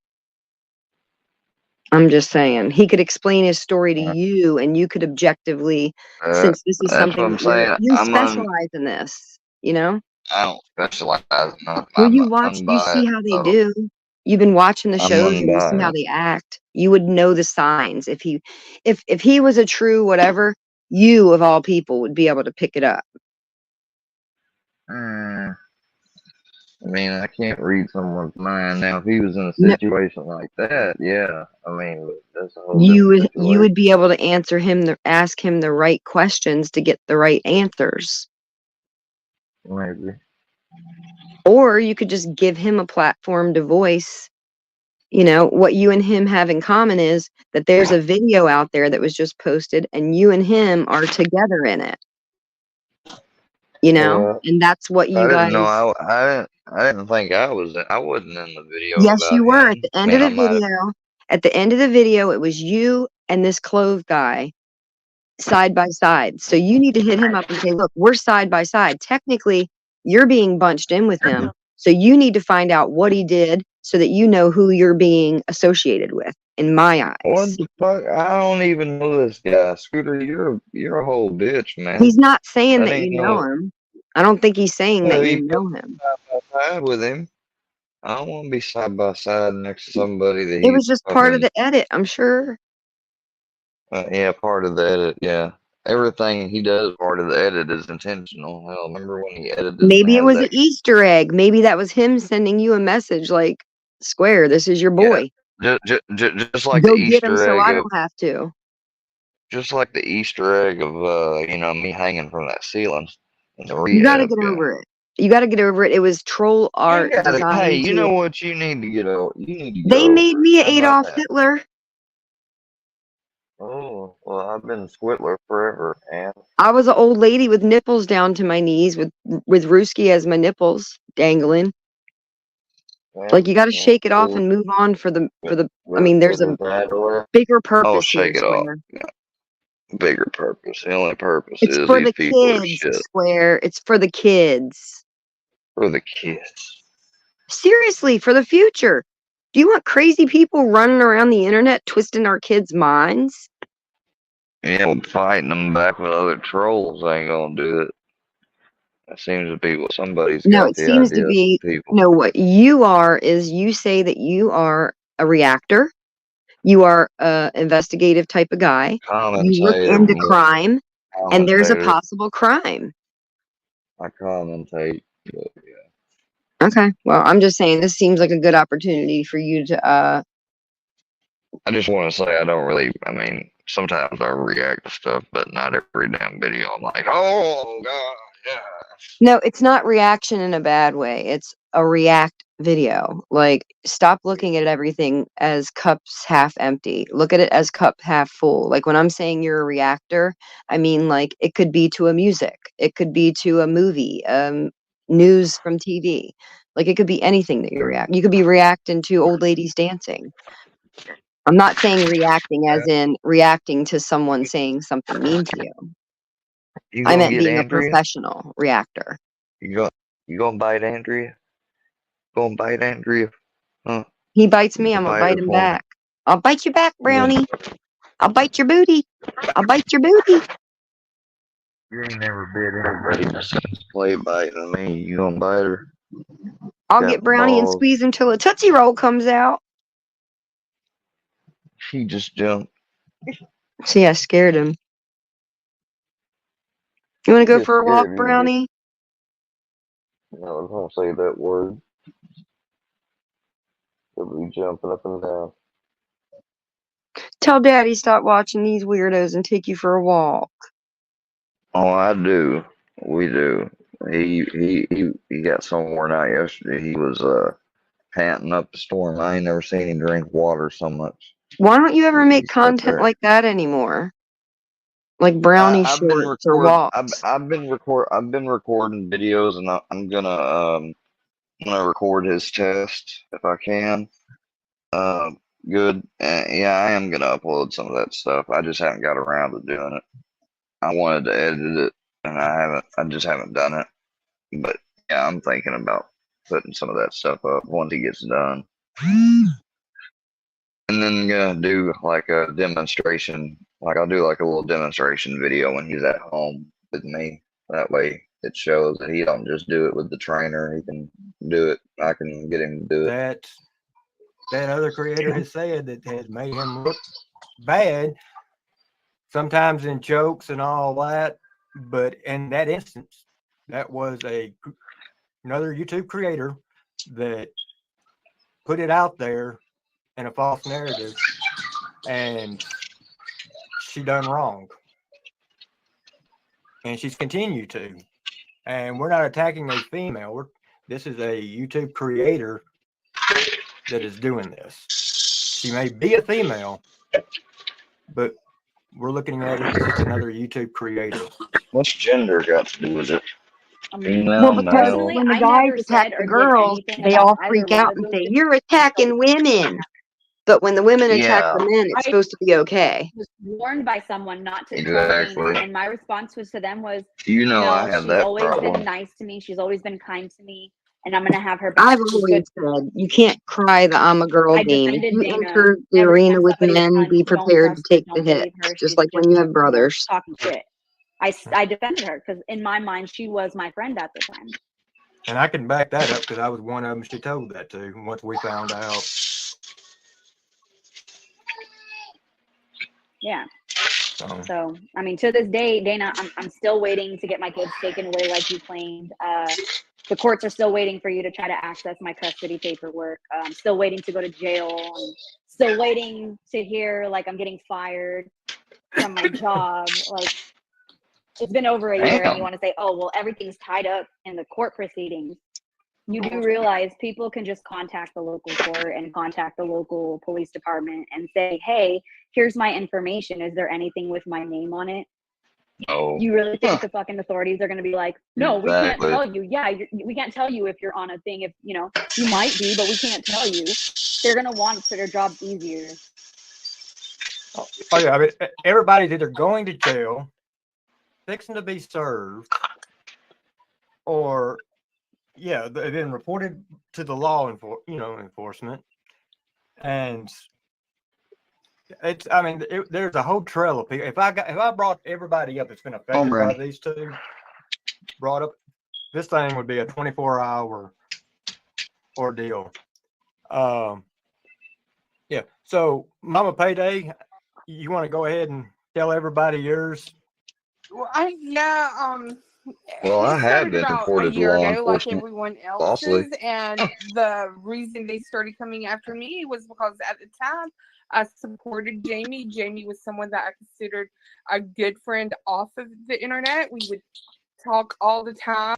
I'm just saying, he could explain his story to you and you could objectively, since this is That's what something I'm that saying. you specialize in this, I don't specialize in nothing. Well, I'm you see unbiased, how they so do. You've been watching the I'm shows and you see how unbiased. they act. You would know the signs. If he was a true whatever, you of all people would be able to pick it up. I I can't read someone's mind now. If he was in a No, situation like that, yeah. That's a whole you different would situation. be able to ask him the right questions to get the right answers. Maybe. Or you could just give him a platform to voice. What you and him have in common is that there's a video out there that was just posted and you and him are together in it. And that's what you I didn't know. guys. I didn't think I was. I wasn't in the video Yes, about you were at him. the end of I the might have. video. At the end of the video, it was you and this clove guy side by side. So you need to hit him up and say, look, we're side by side. Technically, you're being bunched in with him. So you need to find out what he did so that you know who you're being associated with, in my What eyes. the fuck? I don't even know this guy. Scooter, you're a whole bitch, man. He's not saying That that ain't you know no. him. I don't think he's saying that Well, you you put know me him. side by side with him. I don't want to be side by side next to somebody that It he was just part of fucking. the edit, I'm sure. Yeah, part of the edit. Yeah, everything he does part of the edit is intentional. Hell, remember when he edited and Maybe it had was an that? Easter egg. Maybe that was him sending you a message like, Square, this is your Yeah, boy. just like the Go get him Easter so egg I of. don't have to. Just like the Easter egg of me hanging from that ceiling and the You got to rehab get guy. over it. You got to get over it. It was troll You art gotta, hey, designed you to. know what you need to get over? You need to get They over made it. me How about Adolf that? Hitler. Oh, well, I've been Squidler forever, and I was an old lady with nipples down to my knees with Ruski as my nipples dangling. well, Like you got to shake it off with, and move on for the. I with, mean, there's with a his underwear. bigger Oh, purpose here, shake it off. Square. Bigger purpose. The only purpose It's is for these the people are kids, shit. Square. It's for the kids. For the kids. Seriously, for the future. Do you want crazy people running around the internet twisting our kids' minds? Yeah, well, fighting them back with other trolls ain't gonna do it. That seems to be what somebody's No, got it the seems to idea. Some be people. no, what you are is you say that you are a reactor. You are a investigative type of guy. You look Commentator, into more crime and there's a commentator. possible crime. I commentate. But Okay. Well, I'm just saying this seems like a good opportunity for you to I just want to say I don't really. Sometimes I react to stuff, but not every damn video. I'm like, oh god, yeah. no, it's not reaction in a bad way. It's a react video. Like, stop looking at everything as cups half empty. Look at it as cup half full. Like, when I'm saying you're a reactor, I mean, like, it could be to a music, it could be to a movie, news from TV. Like, it could be anything that you react. You could be reacting to old ladies dancing. I'm not saying reacting as in reacting to someone saying something mean to you. You I gonna meant get being a Andrea? professional reactor. You gonna bite Andrea? Gonna bite Andrea? Huh? He bites You me, gonna I'm gonna bite bite her him for me? back. I'll bite you back, You Brownie. I'll bite your booty. I'll bite your booty. ain't never bit anybody besides play biting me. You gonna bite her? I'll got get the Brownie and balls. squeeze him till a Tootsie Roll comes out. He just jumped. See, I scared him. You want to go Get for a walk, scared. Brownie? I was gonna say that word. He'll be jumping up and down. Tell Daddy stop watching these weirdos and take you for a walk. Oh, I do. We do. He got somewhere out yesterday. He was panting up a storm. I ain't never seen him drink water so much. Why don't you ever He make sat content there. like that anymore? Like Brownie shorts or walks. I've been recording videos, and I'm gonna record his test if I can. Good. Yeah, I am gonna upload some of that stuff. I just haven't got around to doing it. I wanted to edit it, and I haven't. I just haven't done it. But yeah, I'm thinking about putting some of that stuff up once he gets done. And then gonna do like a demonstration. Like I'll do like a little demonstration video when he's at home with me. That way it shows that he don't just do it with the trainer. He can do it. I can get him to do it. That other creator has said that has made him look bad, sometimes in jokes and all that. But in that instance, that was another YouTube creator that put it out there in a false narrative, and she done wrong, and she's continued to. And we're not attacking a female. This is a YouTube creator that is doing this. She may be a female, but we're looking at it as just another YouTube creator. What's gender got to do with it? Female, Well, because male. Personally, when the I guys never attack said the or did girls, anything they about all either freak one out of and those say, things. "You're attacking women." But when the women attack Yeah, the men, it's I supposed to be okay. was warned by someone not to tell Dana, exactly. and my response was to them was, You know I "No, have she's that always been problem. nice to me. She's always been kind to me, and I'm gonna have her back. I've She's good." always said you can't cry the I'm a girl I game. If defended you Dana enter the every arena time with somebody was men, telling be me, "Don't prepared to trust her, take the don't believe hits, her. just She's like just when you have brothers. talking shit." I defended her because in my mind she was my friend at the time. And I can back that up because I was one of them she told that to once we found out. Yeah. So I mean, to this day, Dana, I'm still waiting to get my kids taken away like you claimed. The courts are still waiting for you to try to access my custody paperwork. I'm still waiting to go to jail. I'm still waiting to hear like I'm getting fired from my job. Like, it's been over a year, and you want to say, "Oh, well, everything's tied up in the court proceedings." You do realize people can just contact the local court and contact the local police department and say, "Hey, here's my information. Is there anything with my name on it?" No. You really think the fucking authorities are going to be like, "No, we can't Exactly. tell you. Yeah, we can't tell you if you're on a thing. If you know, you might be, but we can't tell you." They're going to want their jobs easier. Oh yeah, I mean, everybody's either going to jail, fixing to be served, or yeah, they've been reported to the law enforcement, and it's. I mean, there's a whole trail of people. If I brought everybody up that's been affected by these two, brought up, this thing would be a 24-hour ordeal. Yeah. So, Mama Payday, you want to go ahead and tell everybody yours? Well, Well, I have been about a reported to year law ago, like enforcement everyone falsely. else's, and the reason they started coming after me was because at the time I supported Jamie. Jamie was someone that I considered a good friend off of the internet. We would talk all the time.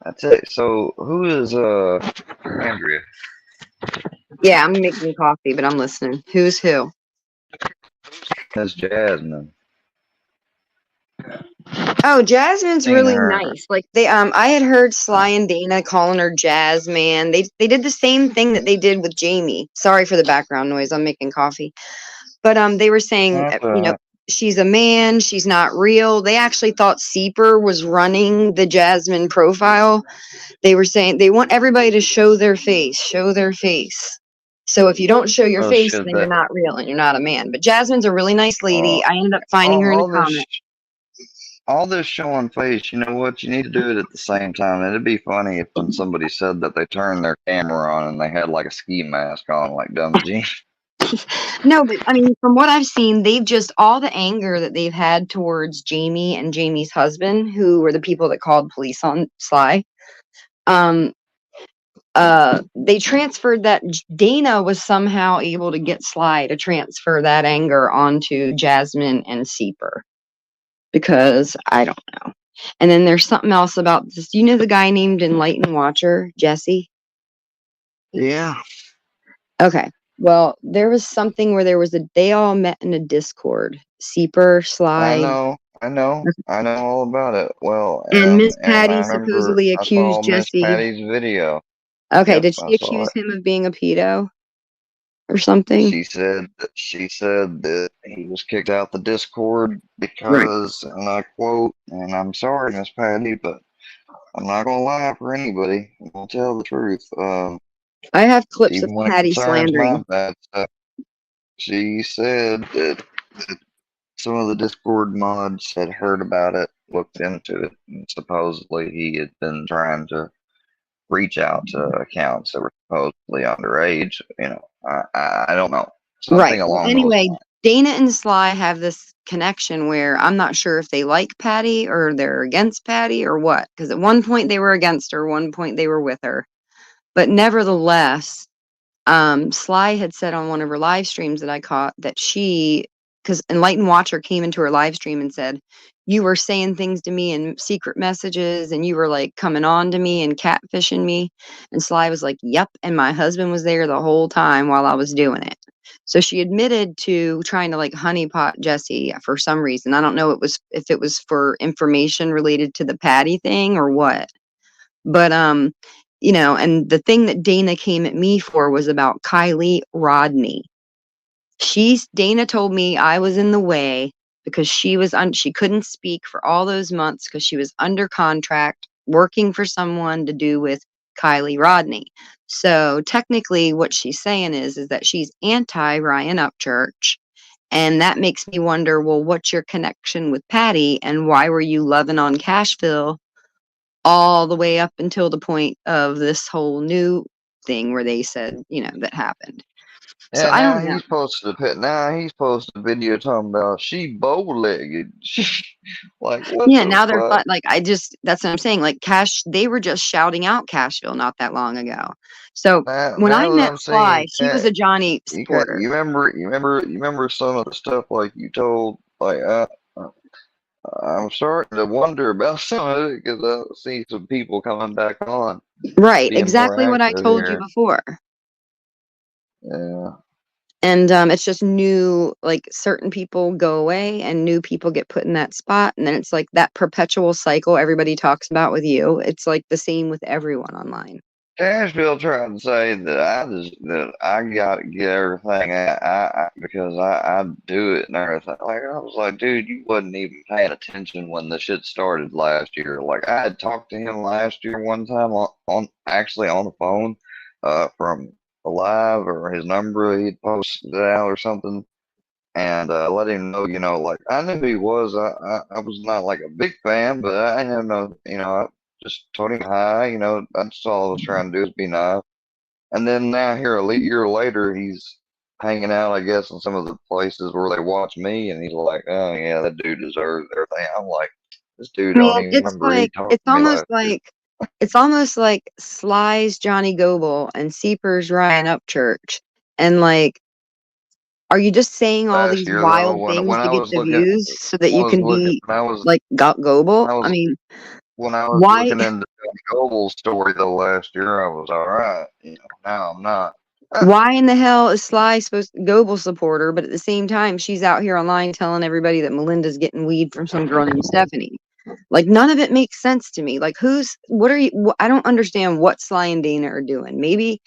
That's it. So who is Andrea? Yeah, I'm making coffee, but I'm listening. Who's who? That's Jasmine. Oh, Jasmine's Seen really her. nice. Like I had heard Sly and Dana calling her Jazz Man. They did the same thing that they did with Jamie. Sorry for the background noise. I'm making coffee. But they were saying, she's a man, she's not real. They actually thought Seeper was running the Jasmine profile. They were saying they want everybody to show their face, So if you don't show your face, then you're not real and you're not a man. But Jasmine's a really nice lady. I ended up finding her in the comments. all this showing face, you know what? You need to do it at the same time. It'd be funny if when somebody said that they turned their camera on and they had like a ski mask on, like Dumb G. No, but I mean, from what I've seen, they've just all the anger that they've had towards Jamie and Jamie's husband, who were the people that called police on Sly. They transferred that. Dana was somehow able to get Sly to transfer that anger onto Jasmine and Seeper, because I don't know. And then there's something else about this. You know the guy named Enlightened Watcher, Jesse? Yeah. Okay. Well, there was something where they all met in a Discord. Seeper, Sly. I know all about it. Well, And Miss and Patty I remember supposedly I saw accused Miss Jesse. Patty's video. Okay, Yep, did I she saw accuse it. him of being a pedo or something? She said that he was kicked out the Discord because, and I quote, and I'm sorry, Miss Patty, but I'm not gonna lie for anybody. I'm gonna tell the truth. I have clips of Even when it Patty concerns my slandering. bad stuff, she said that some of the Discord mods had heard about it, looked into it, and supposedly he had been trying to reach out to accounts that were supposedly underage. You know, I don't know. Right. Something Well, along those anyway, lines. Dana and Sly have this connection where I'm not sure if they like Patty or they're against Patty or what. Because at one point they were against her, one point they were with her. But nevertheless, Sly had said on one of her live streams that I caught that because Enlightened Watcher came into her live stream and said, you were saying things to me in secret messages and you were like coming on to me and catfishing me. And Sly was like, yep. And my husband was there the whole time while I was doing it. So she admitted to trying to like honeypot Jesse for some reason. I don't know if it was for information related to the Patty thing or what. But and the thing that Dana came at me for was about Kylie Rodney. Dana told me I was in the way because she couldn't speak for all those months because she was under contract working for someone to do with Kylie Rodney. So technically what she's saying is that she's anti Ryan Upchurch. And that makes me wonder, well, what's your connection with Patty and why were you loving on Cashville all the way up until the point of this whole new thing where they said, that happened. So Yeah, I don't know. now he's posted a video talking about she bow-legged. Like what Yeah, the now they're fuck? like, that's what I'm saying. Like they were just shouting out Cashville not that long ago. So when I Now that met I'm Sly, seeing she was that, a Johnny supporter. you remember some of the stuff like you told, like I'm starting to wonder about some of it because I see some people coming back on, Right, being more exactly what I active told you here. before. Yeah. And it's just new, like certain people go away and new people get put in that spot. And then it's like that perpetual cycle everybody talks about with you. It's like the same with everyone online. Cashville tried to say that I got to get everything because I do it and everything. Like I was like, dude, you wasn't even paying attention when the shit started last year. Like I had talked to him last year one time actually on the phone, from a live or his number he'd posted it out or something, and let him know, like I knew who he was. I was not like a big fan, but I didn't know, I just told him hi. That's all I was trying to do is be nice. And then now here a year later, he's hanging out, I guess, in some of the places where they watch me, and he's like, "Oh yeah, that dude deserves everything." I'm like, this dude I don't mean, even remember he talked it's to me almost last year. like Sly's Johnny Goble and Seeper's Ryan Upchurch. And like, are you just saying all Last these year though, wild things when to I get was the looking, views so that I you was can looking, be like Goble? when I I was mean, when I was why looking into Noble's story though last year, I was all right. Now I'm not. why in the hell is Sly supposed to Goble supporter, but at the same time she's out here online telling everybody that Melinda's getting weed from some girl named Stephanie? Like none of it makes sense to me. Like I don't understand what Sly and Dana are doing. Maybe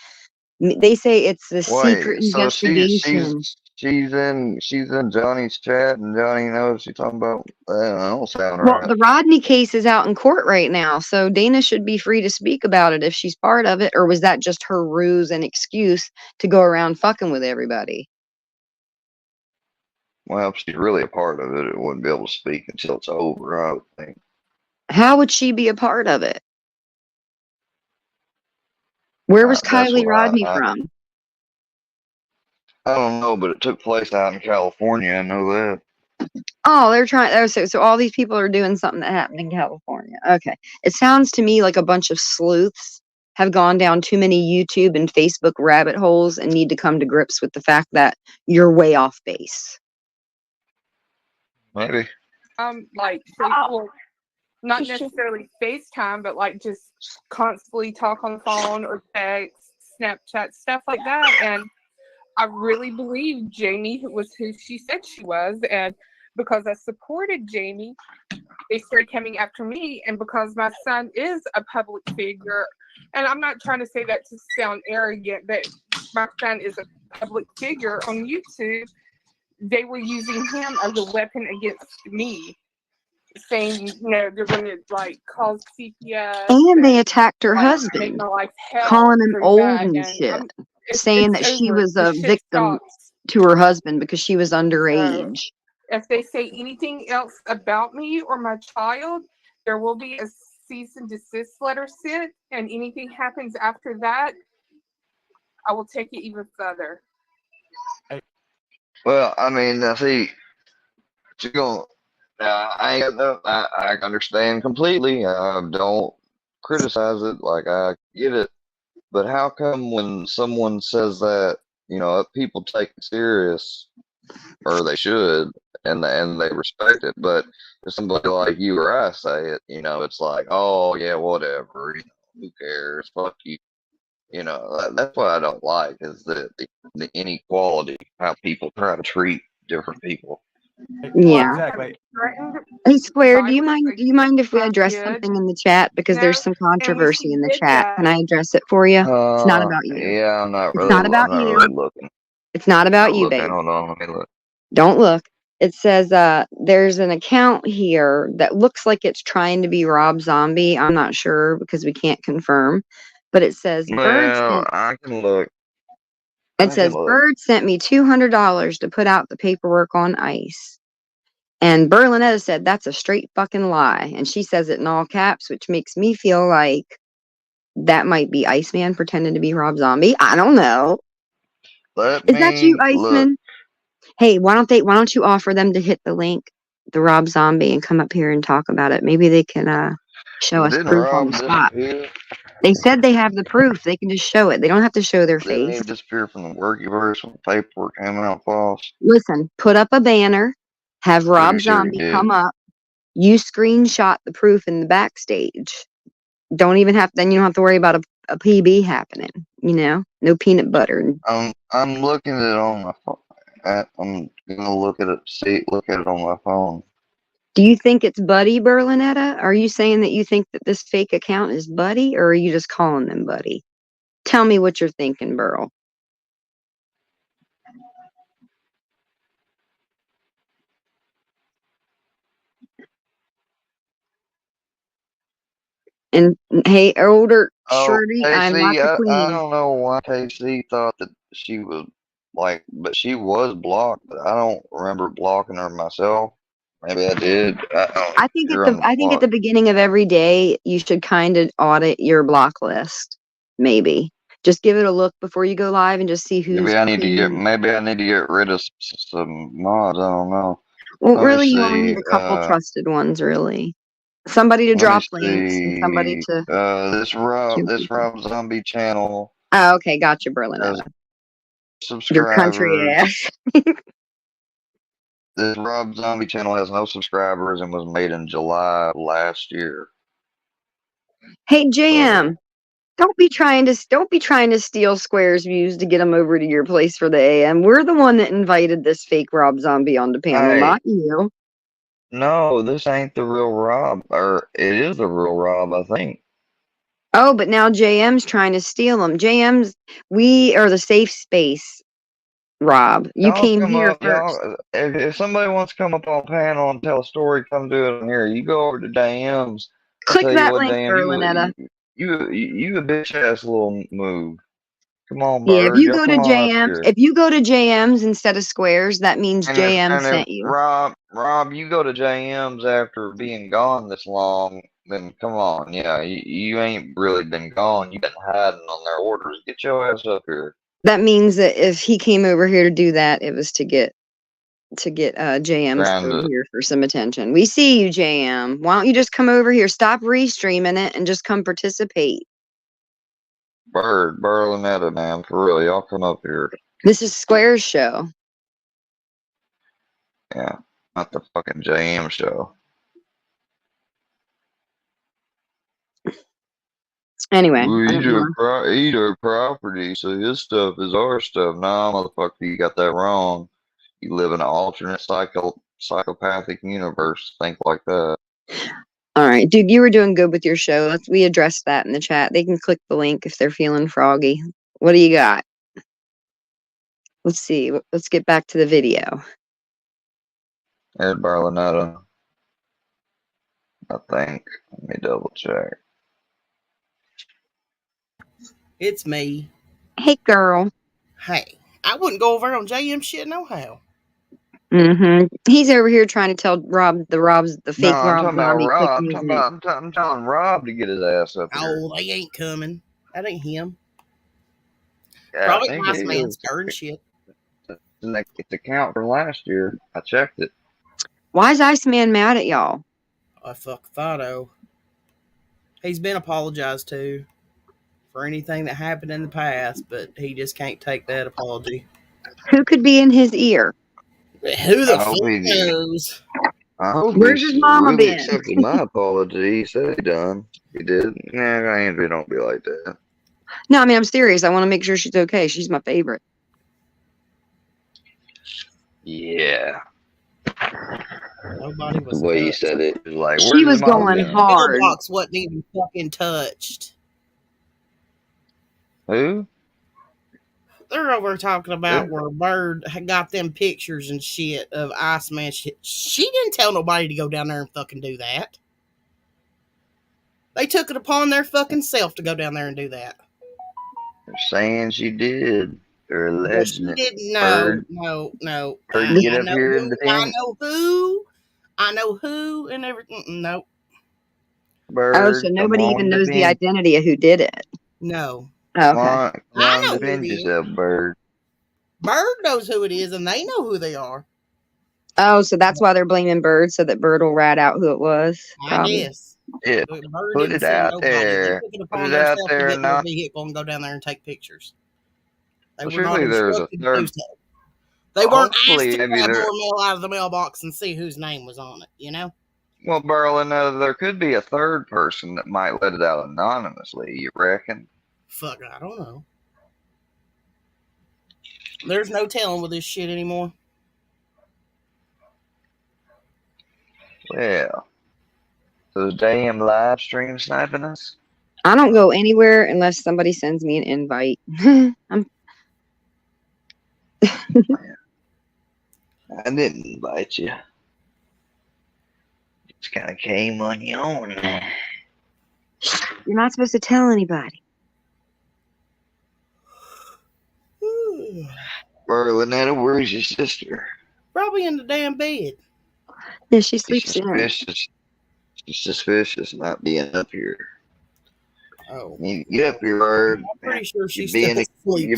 they say it's the secret Wait, so investigation. she's in Johnny's chat, and Johnny knows she's talking about. That don't sound Well, right. the Rodney case is out in court right now, so Dana should be free to speak about it if she's part of it, or was that just her ruse and excuse to go around fucking with everybody? Well, if she's really a part of it, it wouldn't be able to speak until it's over, I would think. How would she be a part of it? Where was That's Kylie what Rodney from? I don't know, but it took place out in California. I know that. Oh, they're trying. Oh, so all these people are doing something that happened in California. Okay. It sounds to me like a bunch of sleuths have gone down too many YouTube and Facebook rabbit holes and need to come to grips with the fact that you're way off base. Maybe. Like Facebook, not necessarily FaceTime, but like just constantly talk on the phone or text, Snapchat, stuff like that. And I really believe Jamie was who she said she was. And because I supported Jamie, they started coming after me. And because my son is a public figure, and I'm not trying to say that to sound arrogant, but my son is a public figure on YouTube, they were using him as a weapon against me, saying, you know, they're going to like cause CPS. And they attacked her like, husband, make my life hell calling him through old that. and And shit, saying that she over. was The a shit victim stops. to her husband because she was underage. So, if they say anything else about me or my child, there will be a cease and desist letter sent, and anything happens after that, I will take it even further. Well, I mean, see, you going. I ain't got no. I understand completely. Don't criticize it. Like I get it, but how come when someone says that, you know, people take it serious, or they should, and they respect it. But if somebody like you or I say it, you know, it's like, oh yeah, whatever. You know, who cares? Fuck you. You know, that's what I don't like is the inequality, how people try to treat different people. Yeah. Exactly. Hey, Square, do you Violence mind if we against address my something kid. in the chat because No, there's some and when controversy she in the did chat? that, Can I address it for you? It's not about you. Yeah, It's not about I'm not you. really looking. It's not about Not you, looking. babe. Hold on, let me look. Don't look. It says there's an account here that looks like it's trying to be Rob Zombie. I'm not sure because we can't confirm, but it says Well, I can look. Bird sent me $200 to put out the paperwork on ice. And Berlinetta said that's a straight fucking lie, and she says it in all caps, which makes me feel like that might be Iceman pretending to be Rob Zombie. I don't know. Is that you, Iceman? Look. Hey, why don't you offer them to hit the link, the Rob Zombie, and come up here and talk about it? Maybe they can show us Didn't proof on Rob the spot. disappear? They said they have the proof. They can just show it. They don't have to show their Didn't face. he disappear from the workiverse when the paperwork came out false? Listen, put up a banner, have Rob Zombie come up. You screenshot the proof in the backstage. Then you don't have to worry about a PB happening. You know, no peanut butter. I'm looking at it on my phone. I'm gonna look at it on my phone. Do you think it's Buddy, Berlinetta? Are you saying that you think that this fake account is Buddy, or are you just calling them Buddy? Tell me what you're thinking, Burl. And hey, older Shorty, I'm not the queen. I don't know why KC thought that she was but she was blocked. But I don't remember blocking her myself. Maybe I did. I think at the beginning of every day you should kind of audit your block list. Maybe just give it a look before you go live and just see who's. Maybe I need to get rid of some mods. I don't know. Well, really, you only need a couple trusted ones, really. Somebody to drop links and somebody to. This Rob Zombie channel. Oh, okay, gotcha, Berlin. Your country ass. This Rob Zombie channel has no subscribers and was made in July of last year. Hey, JM, don't be trying to steal Square's views to get them over to your place for the AM. We're the one that invited this fake Rob Zombie on the panel, not you. No, this ain't the real Rob, or it is the real Rob, I think. Oh, but now JM's trying to steal him. We are the safe space, Rob. You came here first. If somebody wants to come up on panel and tell a story, come do it on here. You go over to DMs. Click that link, Berlinetta. You a bitch ass little move. Come on, Yeah, if Bird. you Y'all go come to on up JM's, here. if you go to JM's instead of Squares, that means JM And if sent you. Rob, you go to JM's after being gone this long, then come on. Yeah, you ain't really been gone. You've been hiding on their orders. Get your ass up here. That means that if he came over here to do that, it was to get JM's Trying over to here for some attention. We see you, JM. Why don't you just come over here? Stop restreaming it and just come participate. Berlinetta, man, for real. Y'all come up here. This is Square's show. Yeah, not the fucking JM show. Anyway, Well, I don't know. eat our property, so his stuff is our stuff. Nah, motherfucker, you got that wrong. You live in an alternate psychopathic universe. Think like that. All right, dude, you were doing good with your show. We addressed that in the chat. They can click the link if they're feeling froggy. What do you got? Let's see. Let's get back to the video. Ed Barlinetta, I think. Let me double check. It's me. Hey, girl. Hey, I wouldn't go over on JM shit no how. He's over here trying to tell the fake No, I'm Rob talking about Zombie click Rob. music. I'm telling Rob to get his ass up here. Oh, they ain't coming. That ain't him. Yeah, Probably I think it Iceman is. stirring shit. It's the count from last year. I checked it. Why is Iceman mad at y'all? I fuck thought he's been apologized to for anything that happened in the past, but he just can't take that apology. Who could be in his ear? Who the I hope fuck he did. knows? I hope Where's his mama really been? accepted my apology. He said he done. He did. Nah, Andrew don't be like that. No, I mean, I'm serious. I want to make sure she's okay. She's my favorite. Yeah. Nobody The was way you touched. said it was like, She where's was his mom going been? hard. Mailbox wasn't even fucking touched. Who? They're over talking about where Bird had got them pictures and shit of Iceman shit. She didn't tell nobody to go down there and fucking do that. They took it upon their fucking self to go down there and do that. They're saying she did. They're Well, alleging she it. didn't. Bird. No. Bird, get up here and defend. I know who and everything. No. Oh, so Bird, come nobody even on, knows the defend. identity of who did it. No. Oh, Come okay. on, I know who defend it is. yourself, Bird. Bird knows who it is, and they know who they are. Oh, so that's why they're blaming Bird, so that Bird will rat out who it was. I Probably. guess. Yeah, Bird put didn't it send out nobody. there. They took it Put upon it out themselves to there get and in their not. vehicle and go down there and take pictures. They Well, were not surely there's a instructed to third. do so. They weren't asked Hopefully, to maybe grab there. more mail out of the mailbox and see whose name was on it, you know? Well, Berlin, there could be a third person that might let it out anonymously. You reckon? Fuck, I don't know. There's no telling with this shit anymore. Well, so the damn live stream sniping us. I don't go anywhere unless somebody sends me an invite. I didn't invite you. Just kind of came on your own. You're not supposed to tell anybody. Berlinetta, where's your sister? Probably in the damn bed. Yeah, she sleeps in. She's suspicious not being up here. Oh, Get up here, Bird. I'm pretty sure she's You're being, still asleep.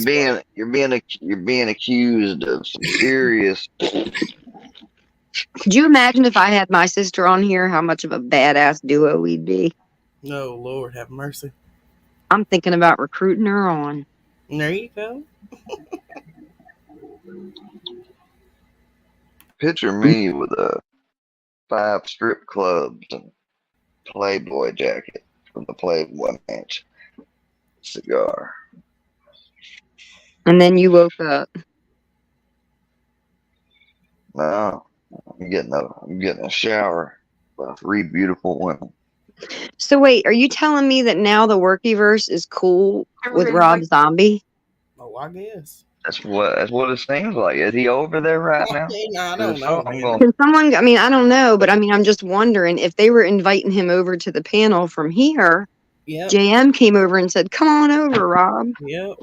you're being accused of some serious. Could you imagine if I had my sister on here, how much of a badass duo we'd be? No, Lord, have mercy. I'm thinking about recruiting her on. There you go. Picture me with 5 strip clubs and Playboy jacket from the Playboy Mansion. Cigar. And then you woke up. No, I'm getting a shower by 3 beautiful women. So wait, are you telling me that now the Workyverse is cool with Rob Zombie? Oh, I guess. That's what it seems like. Is he over there right now? I don't know. Can someone, I mean, I don't know, but I mean, I'm just wondering if they were inviting him over to the panel from here, Yep. JM came over and said, "Come on over, Rob." Yep.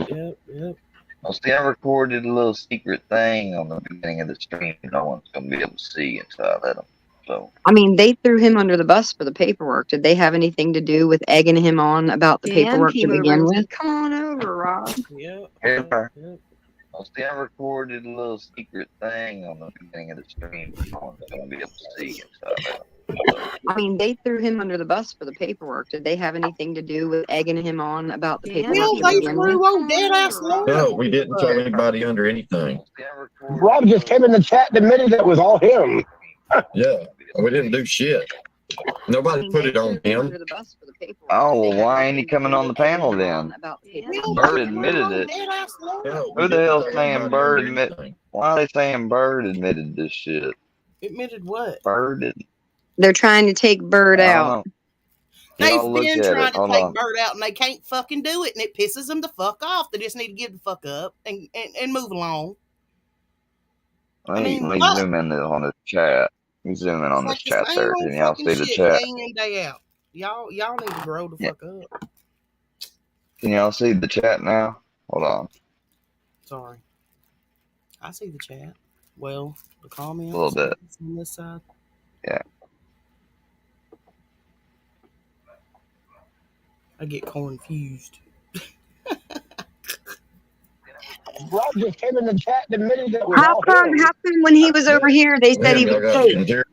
Well, see, I recorded a little secret thing on the beginning of the stream. No one's gonna be able to see until I let them. So. I mean, they threw him under the bus for the paperwork. Did they have anything to do with egging him on about the paperwork to begin with? Come on over, Rob. Yep. Well, see, I recorded a little secret thing on the beginning of the stream. No one's gonna be able to see until I let them. I mean, they threw him under the bus for the paperwork. Did they have anything to do with egging him on about the paperwork? Well, to they begin with? threw old dead ass Laura. No, we didn't throw anybody under anything. Rob just came in the chat and admitted that was all him. Yeah, we didn't do shit. Nobody put it on him. Oh, well, why ain't he coming on the panel then? Bird admitted it. Who the hell's saying Bird admitted? Why are they saying Bird admitted this shit? Admitted what? Bird did. They're trying to take Bird out. They've Y'all look been at trying it. to Hold take on. Bird out and they can't fucking do it, and it pisses them the fuck off. They just need to give the fuck up and move along. Let me zoom in on the chat. Let me zoom in on this chat there. Can y'all see the chat? Day in, day out. Y'all need to grow the fuck up. Can y'all see the chat now? Hold on. Sorry. I see the chat. Well, the comments A little bit. on this side. Yeah. I get confused. Rob just came in the chat and admitted that was all him. How come when he was over here, they said he was fake?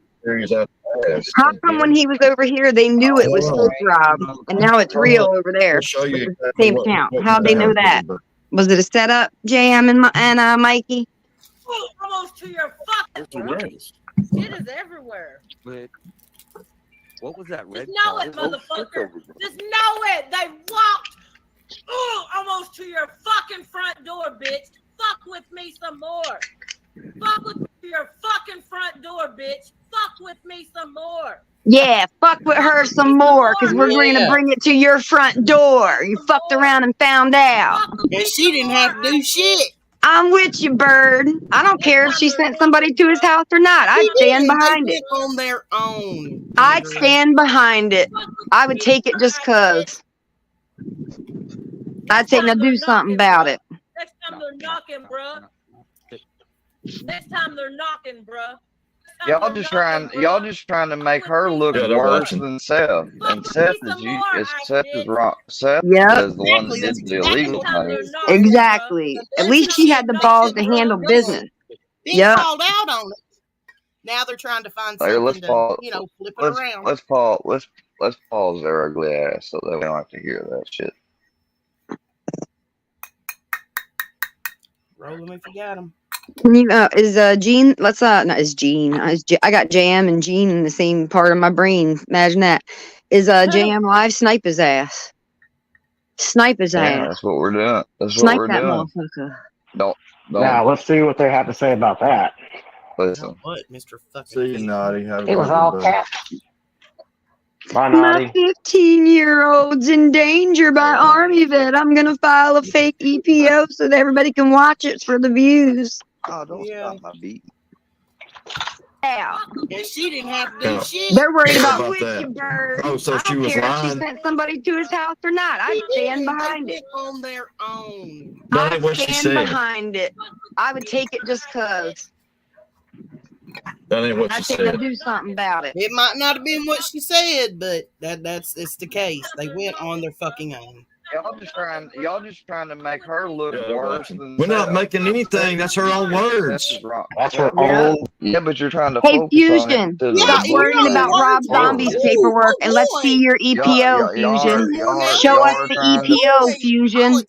How come when he was over here, they knew it was fake, Rob, and now it's real over there? I'll show you exactly Same what account. we put How'd they know down. that? Was it a setup, JM and Mikey? Oh, almost to your fucking Nice. shit is everywhere. But what was that red? Just know it, motherfucker. Just know it. They walked almost to your fucking front door, bitch. Fuck with me some more. Fuck with your fucking front door, bitch. Fuck with me some more. Yeah, fuck with her some more, because we're going to bring it to your front door. You fucked around and found out. And she didn't have to do shit. I'm with you, Bird. I don't care if she sent somebody to his house or not. I'd stand behind it. On their own. I'd stand behind it. I would take it just because. I'd say, now do something about it. Next time they're knocking, bruh. Next time they're knocking, bruh. Y'all just trying to make her look worse than Seth. And Seth is wrong. Seth is the one that did the illegal thing. Exactly. At least she had the balls to handle business. Being called out on it. Now they're trying to find something Let's pause. to, flip it around. Let's pause their ugly ass so that we don't have to hear that shit. Roll them if you got them. Can you, is Gene, not is Gene, I got JM and Gene in the same part of my brain. Imagine that. Is JM live? Snipe his ass. Snipe his ass. That's what we're doing. That's Snipe what we're that doing. motherfucker. Don't. Now, let's see what they have to say about that. Listen. What, Mr. Fucking? See you, Naughty. It was all cat. Bye, My Naughty. 15-year-old's in danger by Army vet. I'm going to file a fake EPO so that everybody can watch it for the views. Oh, don't stop my beat. Yeah. And she didn't have to do shit. They're worried about About which that. bird. Oh, so I she don't was care if she lying? sent somebody to his house or not. I'd stand behind it. On their own. That ain't I'd what she stand said. behind it. I would take it just cause. That ain't what I'd she say to said. do something about it. It might not have been what she said, but it's the case. They went on their fucking own. Y'all just trying to make her look worse than We're not Seth. making anything. That's her own words. Seth is wrong. That's her Yeah. own. Yeah, but you're trying to Hey, focus Fusion, on it to the stop you book worrying know about the Rob words. Zombie's Ooh, paperwork and let's boy. see your EPO, Fusion. Show us the EPO, Fusion.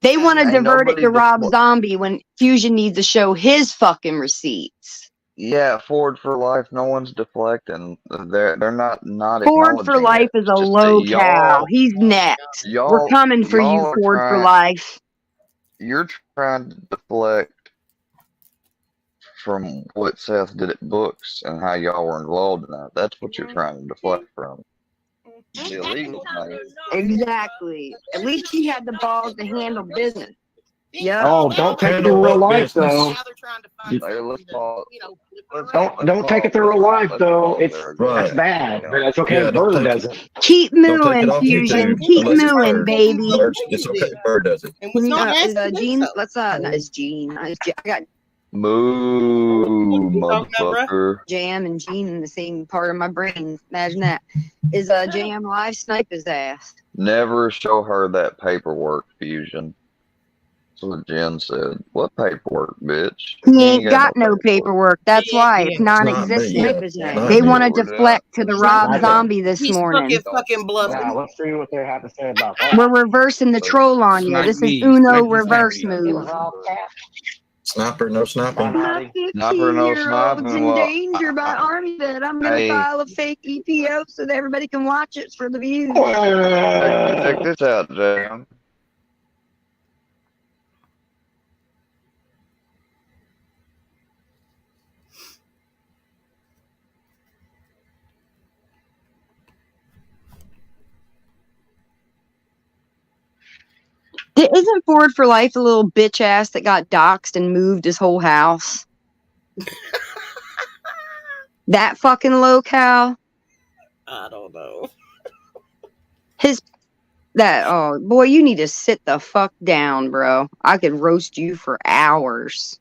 They want to Ain't divert it to nobody Rob defo- Zombie when Fusion needs to show his fucking receipts. Yeah, Forward for Life. No one's deflecting. They're not Ford for acknowledging Life it. is a It's just low that cow. He's next. We're coming for you, are Ford for trying- Life. You're trying to deflect from what Seth did at Books and how y'all were involved in that. That's what you're trying to deflect from. The illegal thing. Exactly. At least he had the balls to handle business. Yeah. Oh, don't take it to real life though. Now they're trying to find Hey, let's pause. Don't take it to real life though. It's Right. that's bad. But that's okay. Yeah, if don't Bird take does it. it. Keep Don't take mooing, it off Fusion. YouTube Keep unless it's mooing, Bird. baby. It's okay if Bird does it. And was not asked to do Gene? so. Let's no, it's Gene. I got Moo, motherfucker. Jam and Gene in the same part of my brain. Imagine that. Is Jam live? Snipe his ass. Never show her that paperwork, Fusion. That's what Jen said. What paperwork, bitch? He ain't got no paperwork. That's why it's non-existent. They want to deflect to the Rob Zombie this morning. Fucking bluffing. Now let's see what they have to say about that. We're reversing the troll on you. This is Uno reverse move. Sniper, no sniping. My Sniper, no 15-year-old's sniping. in Well, danger by Army Vet. I'm going to Hey. file a fake EPO so that everybody can watch it for the views. check this out, Jam. Isn't Ford for Life a little bitch ass that got doxxed and moved his whole house? That fucking locale? I don't know. Oh boy, you need to sit the fuck down, bro. I could roast you for hours.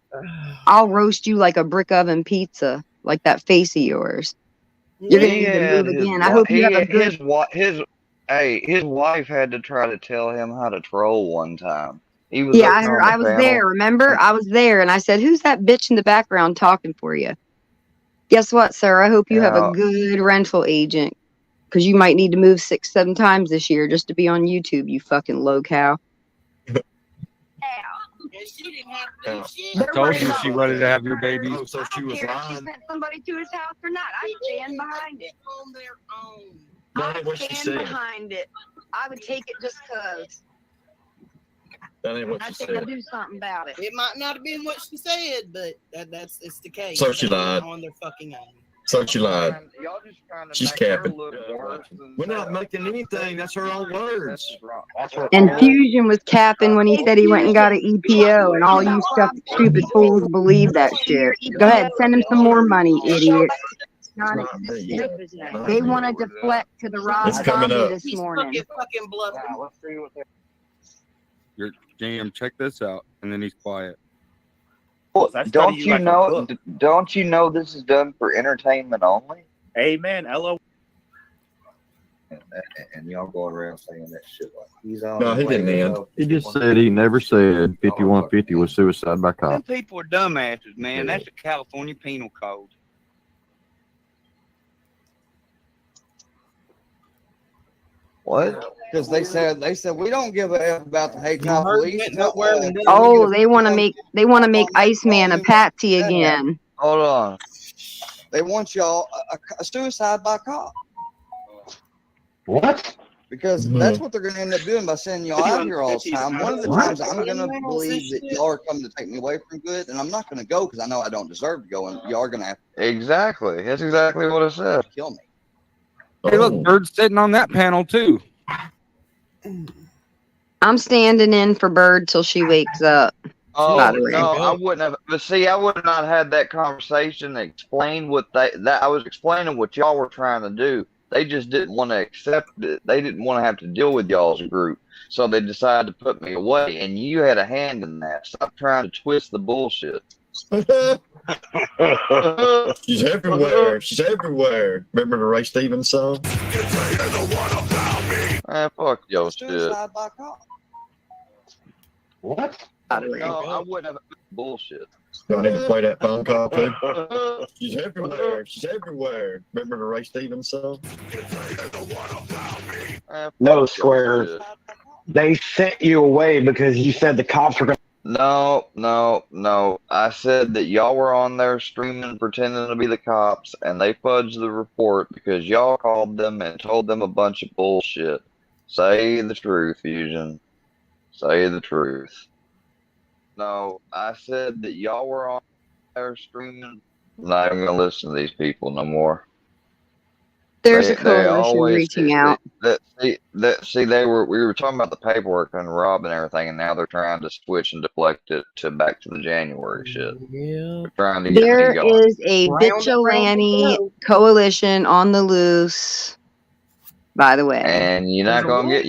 I'll roast you like a brick oven pizza, like that face of yours. You're gonna need to move again. I hope you have a good. His wife had to try to tell him how to troll one time. He was Yeah, up I heard. on the I was panel. there. Remember, I was there, and I said, "Who's that bitch in the background talking for you?" Guess what, sir? I hope you have a good rental agent, because you might need to move 6-7 times this year just to be on YouTube. You fucking low cow. I told you she wanted to have your baby. Oh, so she was lying. Sent somebody to his house or not. I stand behind it. On their own. That ain't what she Stand said. behind it. I would take it just because. That ain't what I she think I'll said. do something about it. It might not have been what she said, but it's the case. So she lied. On their fucking own. So she lied. Y'all just trying to She's make her capping. look worse than We're not making anything. That's her own words. And Fusion was capping when he said he went and got an EPO, and all you stupid fools believe that shit. Go ahead, send him some more money, idiot. They want to deflect to the Rob It's coming Zombie up. this morning. Fucking bluffing. Let's see what they Your Jam, check this out, and then he's quiet. Well, don't you know? Don't you know this is done for entertainment only? Amen. Hello. And y'all go around saying that shit like he's on. No, he didn't end. He just said he never said 5150 was suicide by Them cop. people are dumbasses, man. That's the California Penal Code. What? Because they said we don't give a F about the hate cop police. Oh, they want to make Iceman a patsy again. Hold on. They want y'all a suicide by cop. What? Because that's what they're going to end up doing by sending y'all out here all the time. One of the times I'm going to believe that y'all are coming to take me away from good, and I'm not going to go because I know I don't deserve to go, and y'all are going to have to Exactly. That's exactly what it said. kill me. Hey, look, Bird's sitting on that panel too. I'm standing in for Bird till she wakes up. Oh By the way. no, I wouldn't have. But see, I would have not had that conversation. Explain what that I was explaining what y'all were trying to do. They just didn't want to accept it. They didn't want to have to deal with y'all's group, so they decided to put me away. And you had a hand in that. Stop trying to twist the bullshit. She's everywhere. She's everywhere. Remember the Ray Stevens song? Man, fuck your shit. Suicide by cop. What? No, I wouldn't have bullshit. Do I need to play that phone call too? She's everywhere. She's everywhere. Remember the Ray Stevens song? Man, No, fuck your Square. shit. They sent you away because you said the cops were going to. No. I said that y'all were on there streaming, pretending to be the cops, and they fudged the report because y'all called them and told them a bunch of bullshit. Say the truth, Fusion. Say the truth. No, I said that y'all were on there streaming. I'm not even gonna listen to these people no more. There's a They coalition always reaching out. we were talking about the paperwork and Rob and everything, and now they're trying to switch and deflect it to back to the January shit. Yeah. They're trying to get me There going. is a Round and round vigilante we go. coalition on the loose. By the way, And you're not gonna get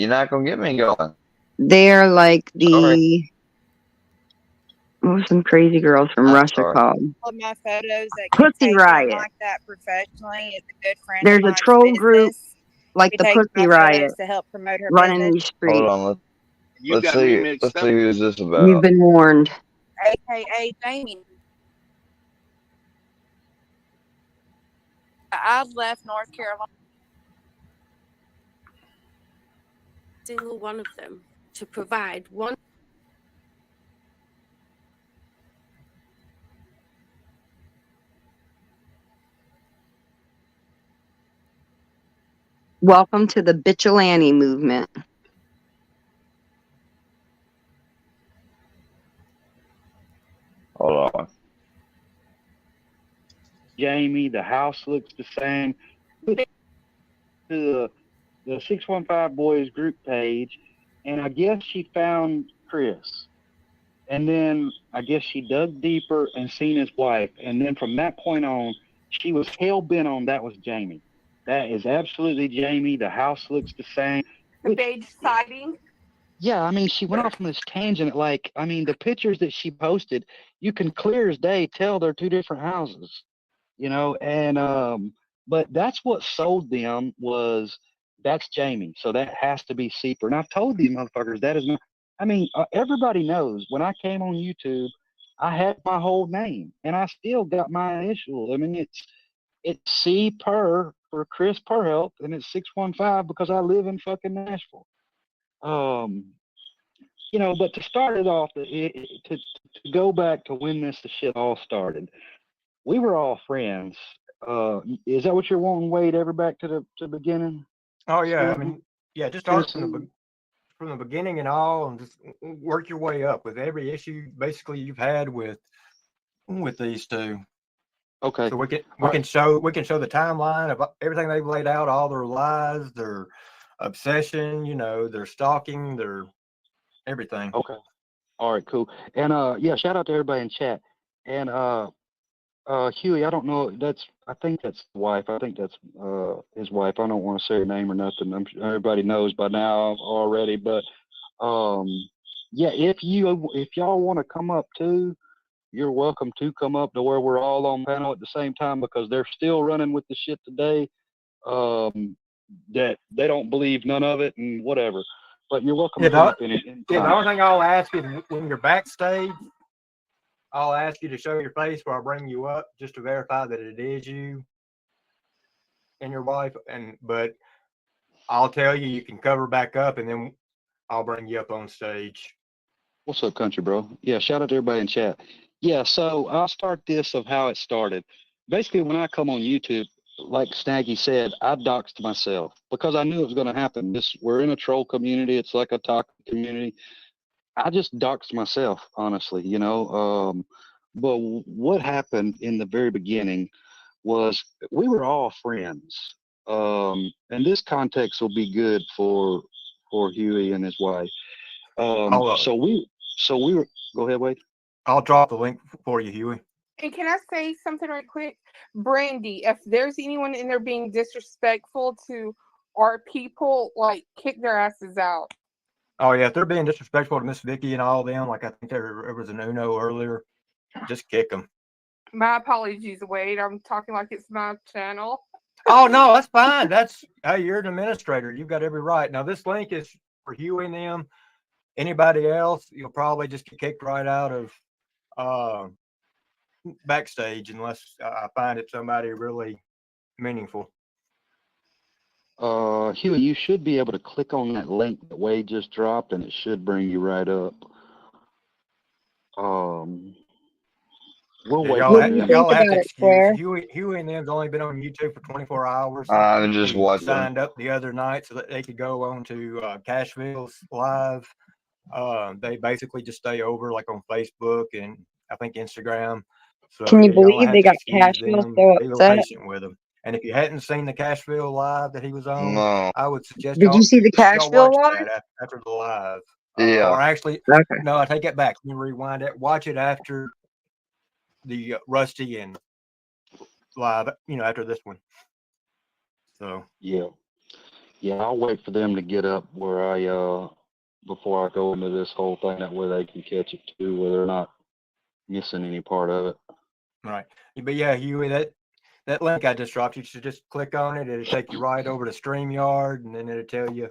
me going. they're like Sorry. the what were some crazy girls from I'm Russia sorry. called? All of my photos that get Pussy taken Riot. like that professionally is a good friend There's of a mine's troll group business. like She the takes Pussy my Riot photos to help promote her running business. these streets. Hold on. You Let's got me see. mixed Let's up. see who's this You've about. been warned. AKA Jamie. I left North Carolina. Single one of them to provide one. Welcome to the Vigilante movement. Hold on. Jamie, the house looks the same. To the 615 Boys group page, and I guess she found Chris. And then I guess she dug deeper and seen his wife. And then from that point on, she was hell bent on that was Jamie. That is absolutely Jamie. The house looks the same. The beige siding. Yeah, I mean, she went off on this tangent. Like, I mean, the pictures that she posted, you can clear as day tell they're two different houses, you know. And but that's what sold them was that's Jamie, so that has to be Seeper. And I've told these motherfuckers that is not. I mean, everybody knows when I came on YouTube, I had my whole name, and I still got my initial. I mean, it's C Per for Chris Perhelp, and it's 615 because I live in fucking Nashville. You know, but to start it off, to go back to when this shit all started, we were all friends. Is that what you're wanting, Wade? Ever back to the beginning? Oh yeah, I mean, yeah, just start from the beginning and all, and just work your way up with every issue basically you've had with these two. Okay. So we can show the timeline of everything they've laid out, all their lies, their obsession, you know, their stalking, their everything. Okay. All right, cool. And yeah, shout out to everybody in chat. And Huey, I don't know, I think that's wife. I think that's his wife. I don't want to say her name or nothing. I'm sure everybody knows by now already, but yeah, if y'all want to come up too, you're welcome to come up to where we're all on panel at the same time, because they're still running with the shit today. That they don't believe none of it and whatever. But you're welcome to come up in it. Yeah, the only thing I'll ask is when you're backstage, I'll ask you to show your face where I bring you up just to verify that it is you and your wife. But I'll tell you, you can cover back up, and then I'll bring you up on stage. What's up, country bro? Yeah, shout out to everybody in chat. Yeah, so I'll start this of how it started. Basically, when I come on YouTube, like Snaggy said, I doxed myself because I knew it was going to happen. We're in a troll community. It's like a toxic community. I just doxed myself, honestly, you know. But what happened in the very beginning was we were all friends. And this context will be good for Huey and his wife. So we were. Go ahead, Wade. I'll drop the link for you, Huey. And can I say something right quick? Brandy, if there's anyone in there being disrespectful to our people, like, kick their asses out. Oh yeah, if they're being disrespectful to Miss Vicky and all them, like I think there was an Uno earlier, just kick them. My apologies, Wade. I'm talking like it's my channel. Oh no, that's fine. Hey, you're an administrator. You've got every right. Now this link is for Huey and them. Anybody else, you'll probably just get kicked right out of backstage unless I find it somebody really meaningful. Huey, you should be able to click on that link that Wade just dropped, and it should bring you right up. We'll wait. Y'all have to excuse Huey and them's only been on YouTube for 24 hours. I'm just watching. Signed up the other night so that they could go on to Cashville's live. They basically just stay over like on Facebook and I think Instagram. So can you believe they got Cashville so upset? With them. And if you hadn't seen the Cashville live that he was on, No. I would suggest Did you see the y'all watch Cashville live? that after the live. Yeah. Or actually, Okay. no, I take it back. Let me rewind it. Watch it after the Rusty and live, after this one. So Yeah, I'll wait for them to get up where I before I go into this whole thing. That way they can catch it too, where they're not missing any part of it. right, but yeah, Huey, that link I just dropped, you should just click on it. It'll take you right over to StreamYard, and then it'll tell you,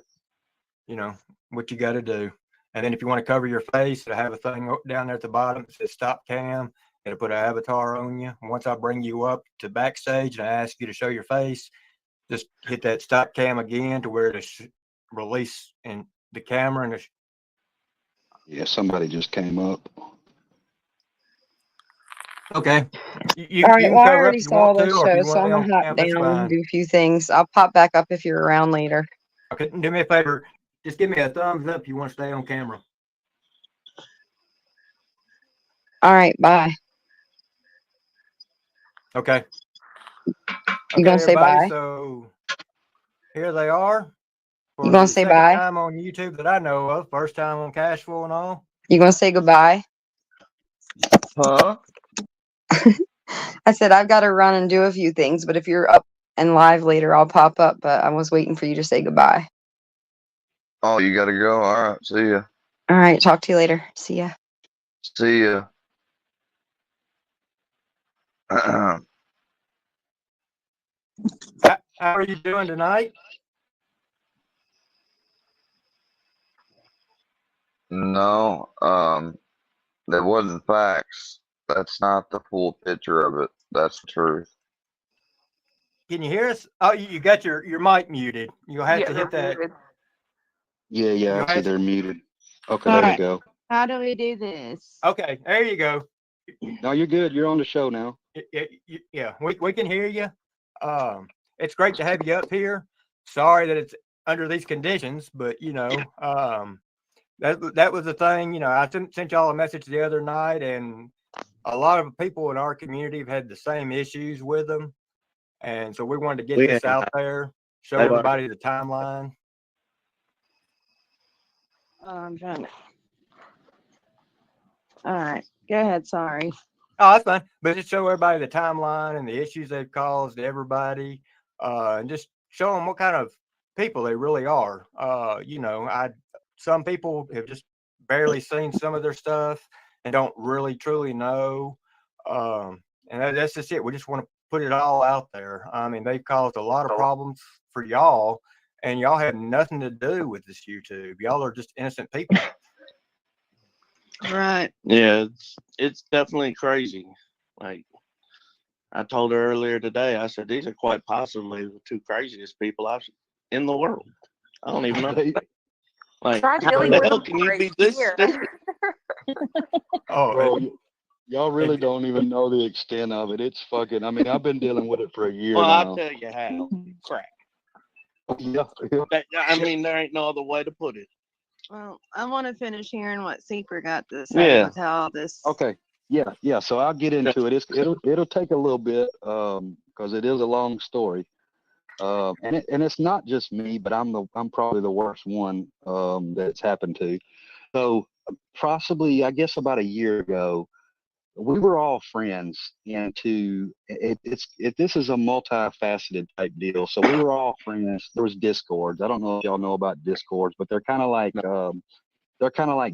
what you got to do. And then if you want to cover your face, it'll have a thing down there at the bottom that says Stop Cam. It'll put an avatar on you. Once I bring you up to backstage and I ask you to show your face, just hit that Stop Cam again to where it'll release in the camera. And Yeah, somebody just came up. okay. You All right. can Well, I cover up already if you saw want this to, or if show, you so want to I'm be on gonna hop cam, that's down, fine. do a few things. I'll pop back up if you're around later. Okay, do me a favor. Just give me a thumbs up if you want to stay on camera. All right. Bye. Okay. You gonna say everybody. bye? So here they are. You gonna the say second bye? time on YouTube that I know of. First time on Cashflow and all. You gonna say goodbye? Huh? I said I've got to run and do a few things, but if you're up and live later, I'll pop up. But I was waiting for you to say goodbye. Oh, you gotta go. All right. See ya. All right. Talk to you later. See ya. See ya. How are you doing tonight? No, that wasn't facts. That's not the full picture of it. That's the truth. Can you hear us? Oh, you got your mic muted. You'll have to hit that. Muted. Yeah, I see they're muted. Okay, All there we right. go. How do we do this? Okay, there you go. No, you're good. You're on the show now. Yeah, we can hear you. It's great to have you up here. Sorry that it's under these conditions, but that was the thing. I sent y'all a message the other night, and a lot of people in our community have had the same issues with them, and so we wanted to get this out there, show everybody the timeline. I'm trying to. All right, go ahead. Sorry. Oh, that's fine. But just show everybody the timeline and the issues they've caused everybody, and just show them what kind of people they really are. Some people have just barely seen some of their stuff and don't really truly know. And that's just it. We just want to put it all out there. I mean, they've caused a lot of problems for y'all, and y'all have nothing to do with this YouTube. Y'all are just innocent people. Right. Yeah, it's definitely crazy. Like I told her earlier today, I said these are quite possibly the two craziest people in the world. I don't even know. Like, Try how dealing the with hell them can for you be a this year. stupid? Bro, y'all really don't even know the extent of it. It's fucking. I mean, I've been dealing with it for a year Well, now. I'll tell you how. Crack. Yeah. I mean, there ain't no other way to put it. Well, I want to finish hearing what Seeper got to say Yeah. with how all this. Okay. Yeah. So I'll get into it. It'll take a little bit because it is a long story. And it's not just me, but I'm probably the worst one that's happened to. So possibly, I guess about a year ago, we were all friends into it. This is a multifaceted type deal. So we were all friends. There was Discords. I don't know if y'all know about Discords, but they're kind of like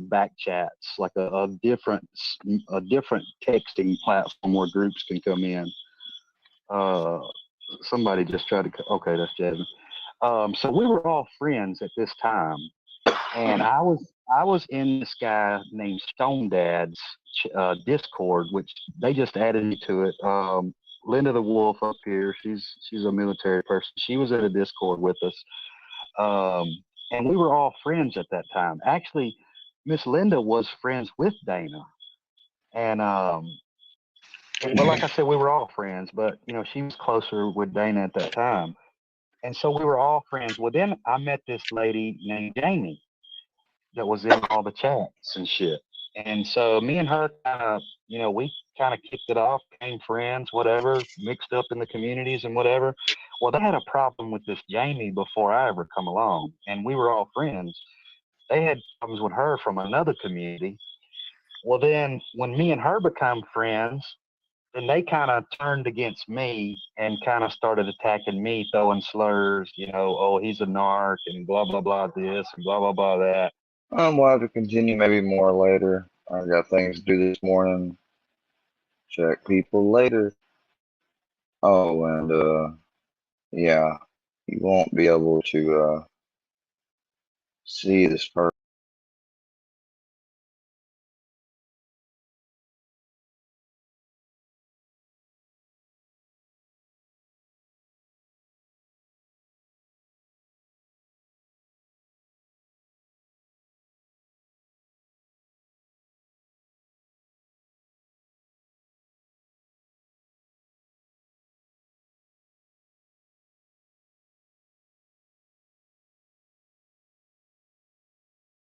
back chats, like a different texting platform where groups can come in. Somebody just tried to. Okay, that's Jasmine. So we were all friends at this time, and I was in this guy named Stone Dad's Discord, which they just added me to it. Linda the Wolf up here, she's a military person. She was in a Discord with us, and we were all friends at that time. Actually, Miss Linda was friends with Dana, and well, like I said, we were all friends, but she was closer with Dana at that time. And so we were all friends. Well, then I met this lady named Jamie that was in all the chats and shit. And so me and her kind of, we kind of kicked it off, became friends, whatever, mixed up in the communities and whatever. Well, they had a problem with this Jamie before I ever come along, and we were all friends. They had problems with her from another community. Well, then when me and her become friends, then they kind of turned against me and kind of started attacking me, throwing slurs, oh, he's a narc and blah, blah, blah, this and blah, blah, blah, that. We'll have to continue maybe more later. I got things to do this morning. Check people later. Oh, and yeah, you won't be able to see this person.